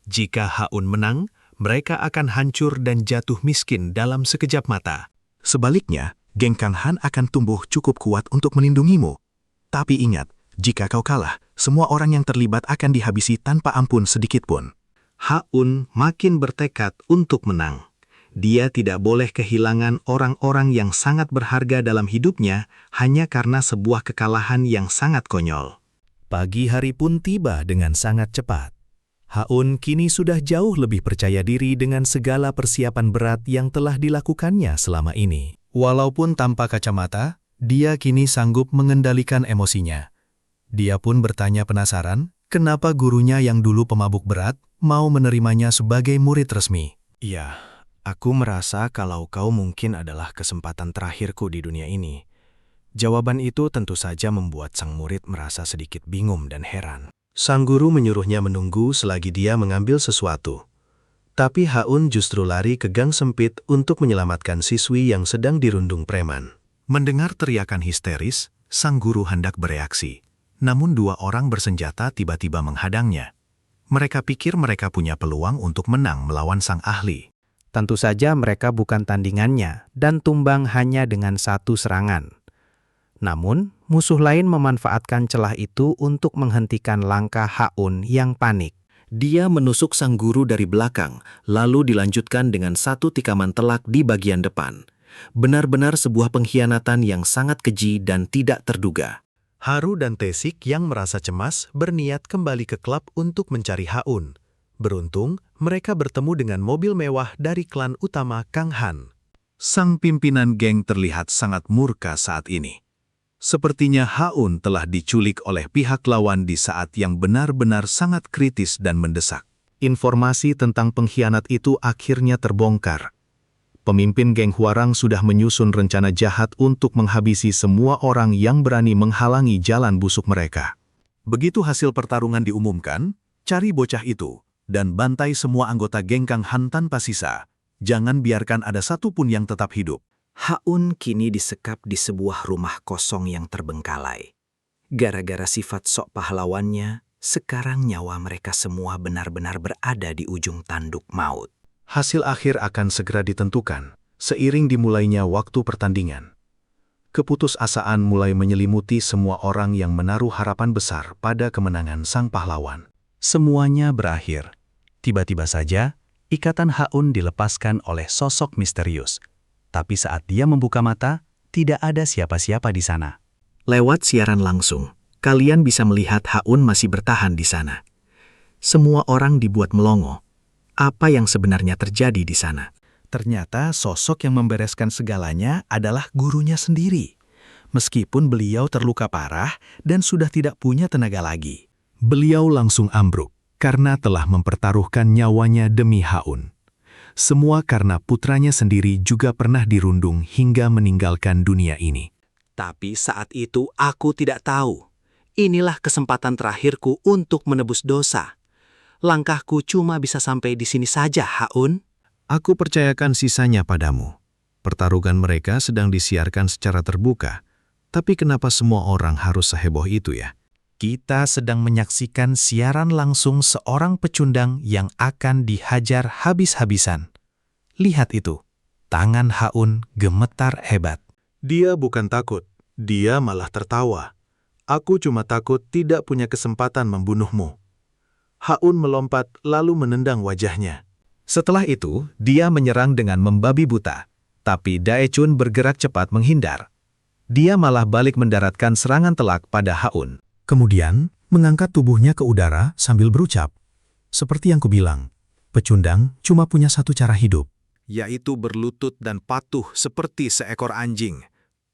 Jika Ha-un menang, mereka akan hancur dan jatuh miskin dalam sekejap mata. Sebaliknya, geng Kang Han akan tumbuh cukup kuat untuk melindungimu. Tapi ingat, jika kau kalah, semua orang yang terlibat akan dihabisi tanpa ampun sedikitpun. Ha-un makin bertekad untuk menang. Dia tidak boleh kehilangan orang-orang yang sangat berharga dalam hidupnya hanya karena sebuah kekalahan yang sangat konyol. Pagi hari pun tiba dengan sangat cepat. Ha-un kini sudah jauh lebih percaya diri dengan segala persiapan berat yang telah dilakukannya selama ini. Walaupun tanpa kacamata, dia kini sanggup mengendalikan emosinya. Dia pun bertanya penasaran, kenapa gurunya yang dulu pemabuk berat mau menerimanya sebagai murid resmi. Iya, aku merasa kalau kau mungkin adalah kesempatan terakhirku di dunia ini. Jawaban itu tentu saja membuat sang murid merasa sedikit bingung dan heran. Sang guru menyuruhnya menunggu selagi dia mengambil sesuatu. Tapi Ha-un justru lari ke gang sempit untuk menyelamatkan siswi yang sedang dirundung preman. Mendengar teriakan histeris, sang guru hendak bereaksi. Namun 2 orang bersenjata tiba-tiba menghadangnya. Mereka pikir mereka punya peluang untuk menang melawan sang ahli. Tentu saja mereka bukan tandingannya dan tumbang hanya dengan 1 serangan. Namun, musuh lain memanfaatkan celah itu untuk menghentikan langkah Ha-un yang panik. Dia menusuk sang guru dari belakang, lalu dilanjutkan dengan 1 tikaman telak di bagian depan. Benar-benar sebuah pengkhianatan yang sangat keji dan tidak terduga. Haru dan Tae-sik yang merasa cemas berniat kembali ke klub untuk mencari Ha-un. Beruntung, mereka bertemu dengan mobil mewah dari klan utama Kang Han. Sang pimpinan geng terlihat sangat murka saat ini. Sepertinya Ha-un telah diculik oleh pihak lawan di saat yang benar-benar sangat kritis dan mendesak. Informasi tentang pengkhianat itu akhirnya terbongkar. Pemimpin geng Huarang sudah menyusun rencana jahat untuk menghabisi semua orang yang berani menghalangi jalan busuk mereka. Begitu hasil pertarungan diumumkan, cari bocah itu dan bantai semua anggota geng Kang Han tanpa sisa. Jangan biarkan ada satupun yang tetap hidup. Haun kini disekap di sebuah rumah kosong yang terbengkalai. Gara-gara sifat sok pahlawannya, sekarang nyawa mereka semua benar-benar berada di ujung tanduk maut. Hasil akhir akan segera ditentukan, seiring dimulainya waktu pertandingan. Keputusasaan mulai menyelimuti semua orang yang menaruh harapan besar pada kemenangan sang pahlawan. Semuanya berakhir. Tiba-tiba saja, ikatan Haun dilepaskan oleh sosok misterius. Tapi saat dia membuka mata, tidak ada siapa-siapa di sana. Lewat siaran langsung, kalian bisa melihat Haun masih bertahan di sana. Semua orang dibuat melongo. Apa yang sebenarnya terjadi di sana? Ternyata sosok yang membereskan segalanya adalah gurunya sendiri. Meskipun beliau terluka parah dan sudah tidak punya tenaga lagi. Beliau langsung ambruk karena telah mempertaruhkan nyawanya demi Haun. Semua karena putranya sendiri juga pernah dirundung hingga meninggalkan dunia ini. Tapi saat itu aku tidak tahu. Inilah kesempatan terakhirku untuk menebus dosa. Langkahku cuma bisa sampai di sini saja, Haun. Aku percayakan sisanya padamu. Pertarungan mereka sedang disiarkan secara terbuka. Tapi kenapa semua orang harus seheboh itu ya? Kita sedang menyaksikan siaran langsung seorang pecundang yang akan dihajar habis-habisan. Lihat itu, tangan Haun gemetar hebat. Dia bukan takut, dia malah tertawa. Aku cuma takut tidak punya kesempatan membunuhmu. Haun melompat lalu menendang wajahnya. Setelah itu, dia menyerang dengan membabi buta. Tapi Daechun bergerak cepat menghindar. Dia malah balik mendaratkan serangan telak pada Haun. Kemudian, mengangkat tubuhnya ke udara sambil berucap. Seperti yang kubilang, pecundang cuma punya satu cara hidup. Yaitu berlutut dan patuh seperti seekor anjing.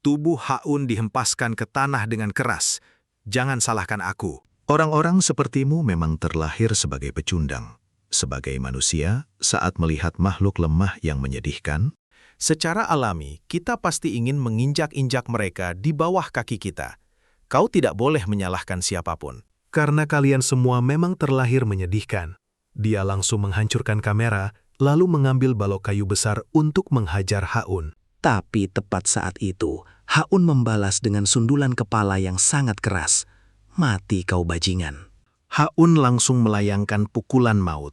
Tubuh Haun dihempaskan ke tanah dengan keras. Jangan salahkan aku. Orang-orang sepertimu memang terlahir sebagai pecundang. Sebagai manusia, saat melihat makhluk lemah yang menyedihkan, secara alami kita pasti ingin menginjak-injak mereka di bawah kaki kita. Kau tidak boleh menyalahkan siapapun. Karena kalian semua memang terlahir menyedihkan. Dia langsung menghancurkan kamera, lalu mengambil balok kayu besar untuk menghajar Haun. Tapi tepat saat itu, Haun membalas dengan sundulan kepala yang sangat keras. Mati kau bajingan. Haun langsung melayangkan pukulan maut.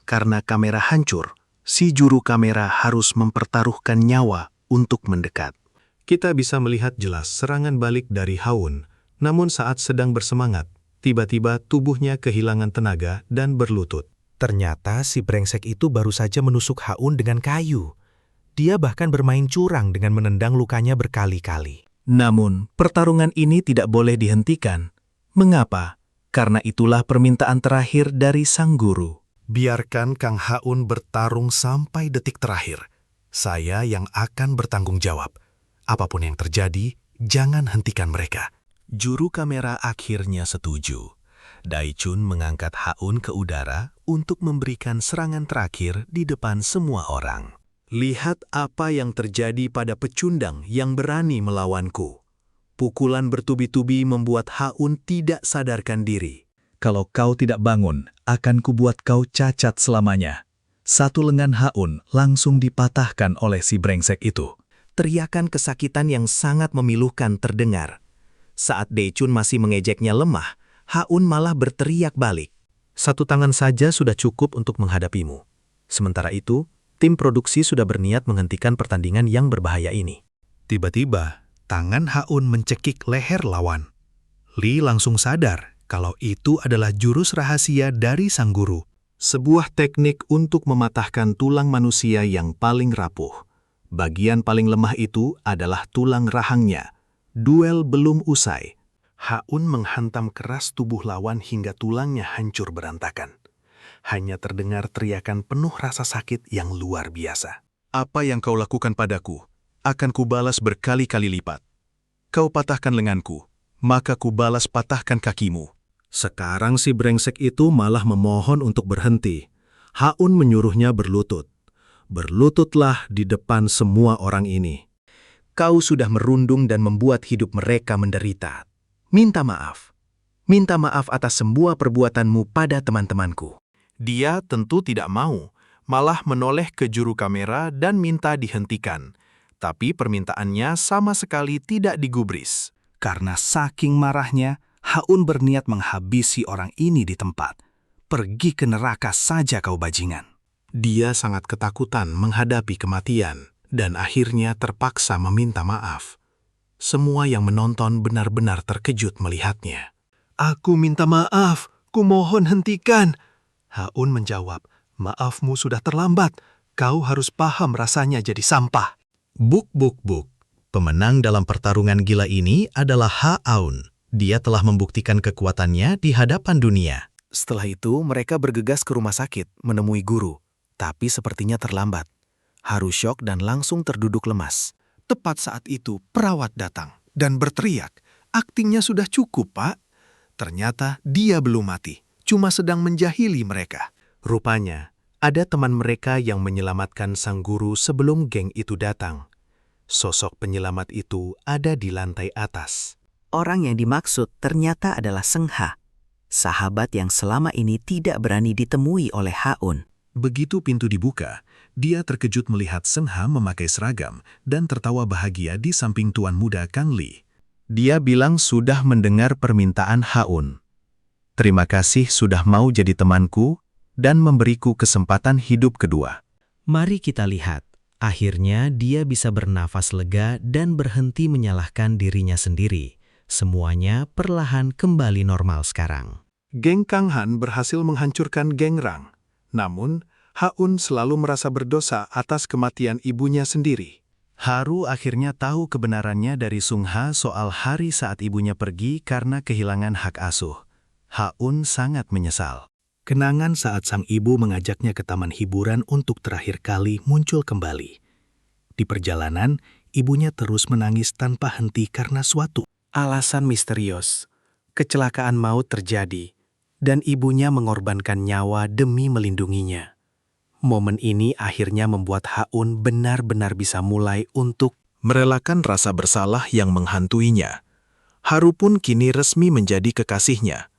Karena kamera hancur, si juru kamera harus mempertaruhkan nyawa untuk mendekat. Kita bisa melihat jelas serangan balik dari Haun, namun saat sedang bersemangat, tiba-tiba tubuhnya kehilangan tenaga dan berlutut. Ternyata si brengsek itu baru saja menusuk Haun dengan kayu. Dia bahkan bermain curang dengan menendang lukanya berkali-kali. Namun, pertarungan ini tidak boleh dihentikan. Mengapa? Karena itulah permintaan terakhir dari sang guru. Biarkan Kang Haun bertarung sampai detik terakhir. Saya yang akan bertanggung jawab. Apapun yang terjadi, jangan hentikan mereka. Juru kamera akhirnya setuju. Daechun mengangkat Haun ke udara untuk memberikan serangan terakhir di depan semua orang. Lihat apa yang terjadi pada pecundang yang berani melawanku. Pukulan bertubi-tubi membuat Haun tidak sadarkan diri. Kalau kau tidak bangun, akan kubuat kau cacat selamanya. Satu lengan Haun langsung dipatahkan oleh si brengsek itu. Teriakan kesakitan yang sangat memilukan terdengar. Saat Daechun masih mengejeknya lemah, Haun malah berteriak balik. Satu tangan saja sudah cukup untuk menghadapimu. Sementara itu, tim produksi sudah berniat menghentikan pertandingan yang berbahaya ini. Tiba-tiba, tangan Haun mencekik leher lawan. Li langsung sadar kalau itu adalah jurus rahasia dari sang guru. Sebuah teknik untuk mematahkan tulang manusia yang paling rapuh. Bagian paling lemah itu adalah tulang rahangnya. Duel belum usai. Haun menghantam keras tubuh lawan hingga tulangnya hancur berantakan. Hanya terdengar teriakan penuh rasa sakit yang luar biasa. Apa yang kau lakukan padaku akan kubalas berkali-kali lipat. Kau patahkan lenganku, maka kubalas patahkan kakimu. Sekarang si brengsek itu malah memohon untuk berhenti. Haun menyuruhnya berlutut. berlututlah di depan semua orang ini. Kau sudah merundung dan membuat hidup mereka menderita. Minta maaf. Minta maaf atas semua perbuatanmu pada teman-temanku. Dia tentu tidak mau, malah menoleh ke juru kamera dan minta dihentikan. Tapi permintaannya sama sekali tidak digubris. Karena saking marahnya, Haun berniat menghabisi orang ini di tempat. Pergi ke neraka saja kau bajingan. Dia sangat ketakutan menghadapi kematian dan akhirnya terpaksa meminta maaf. Semua yang menonton benar-benar terkejut melihatnya. Aku minta maaf, kumohon hentikan. Haun menjawab, maafmu sudah terlambat. Kau harus paham rasanya jadi sampah. Buk. Pemenang dalam pertarungan gila ini adalah Ha-aun. Dia telah membuktikan kekuatannya di hadapan dunia. Setelah itu, mereka bergegas ke rumah sakit menemui guru. Tapi sepertinya terlambat. Haru syok dan langsung terduduk lemas. Tepat saat itu, perawat datang dan berteriak, "Aktingnya sudah cukup, Pak." Ternyata dia belum mati, cuma sedang menjahili mereka. Rupanya, ada teman mereka yang menyelamatkan sang guru sebelum geng itu datang. Sosok penyelamat itu ada di lantai atas. Orang yang dimaksud ternyata adalah Seng Ha, sahabat yang selama ini tidak berani ditemui oleh Haun. Begitu pintu dibuka, dia terkejut melihat Seng Ha memakai seragam dan tertawa bahagia di samping tuan muda Kang Li. Dia bilang sudah mendengar permintaan Haun. Terima kasih sudah mau jadi temanku dan memberiku kesempatan hidup kedua. Mari kita lihat. Akhirnya dia bisa bernafas lega dan berhenti menyalahkan dirinya sendiri. Semuanya perlahan kembali normal sekarang. Geng Kang Han berhasil menghancurkan geng Rang. Namun, Haun selalu merasa berdosa atas kematian ibunya sendiri. Haru akhirnya tahu kebenarannya dari Sung Ha soal hari saat ibunya pergi karena kehilangan hak asuh. Haun sangat menyesal. Kenangan saat sang ibu mengajaknya ke taman hiburan untuk terakhir kali muncul kembali. Di perjalanan, ibunya terus menangis tanpa henti karena suatu Alasan misterius. Kecelakaan maut terjadi, dan ibunya mengorbankan nyawa demi melindunginya. Momen ini akhirnya membuat Haun benar-benar bisa mulai untuk Merelakan rasa bersalah yang menghantuinya. Haru pun kini resmi menjadi kekasihnya.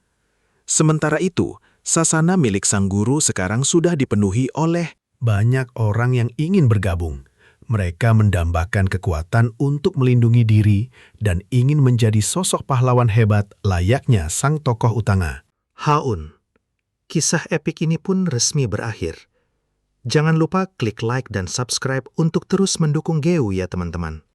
Sementara itu, sasana milik sang guru sekarang sudah dipenuhi oleh banyak orang yang ingin bergabung. Mereka mendambakan kekuatan untuk melindungi diri dan ingin menjadi sosok pahlawan hebat layaknya sang tokoh utama. Haun. Kisah epik ini pun resmi berakhir. Jangan lupa klik like dan subscribe untuk terus mendukung Geu ya teman-teman.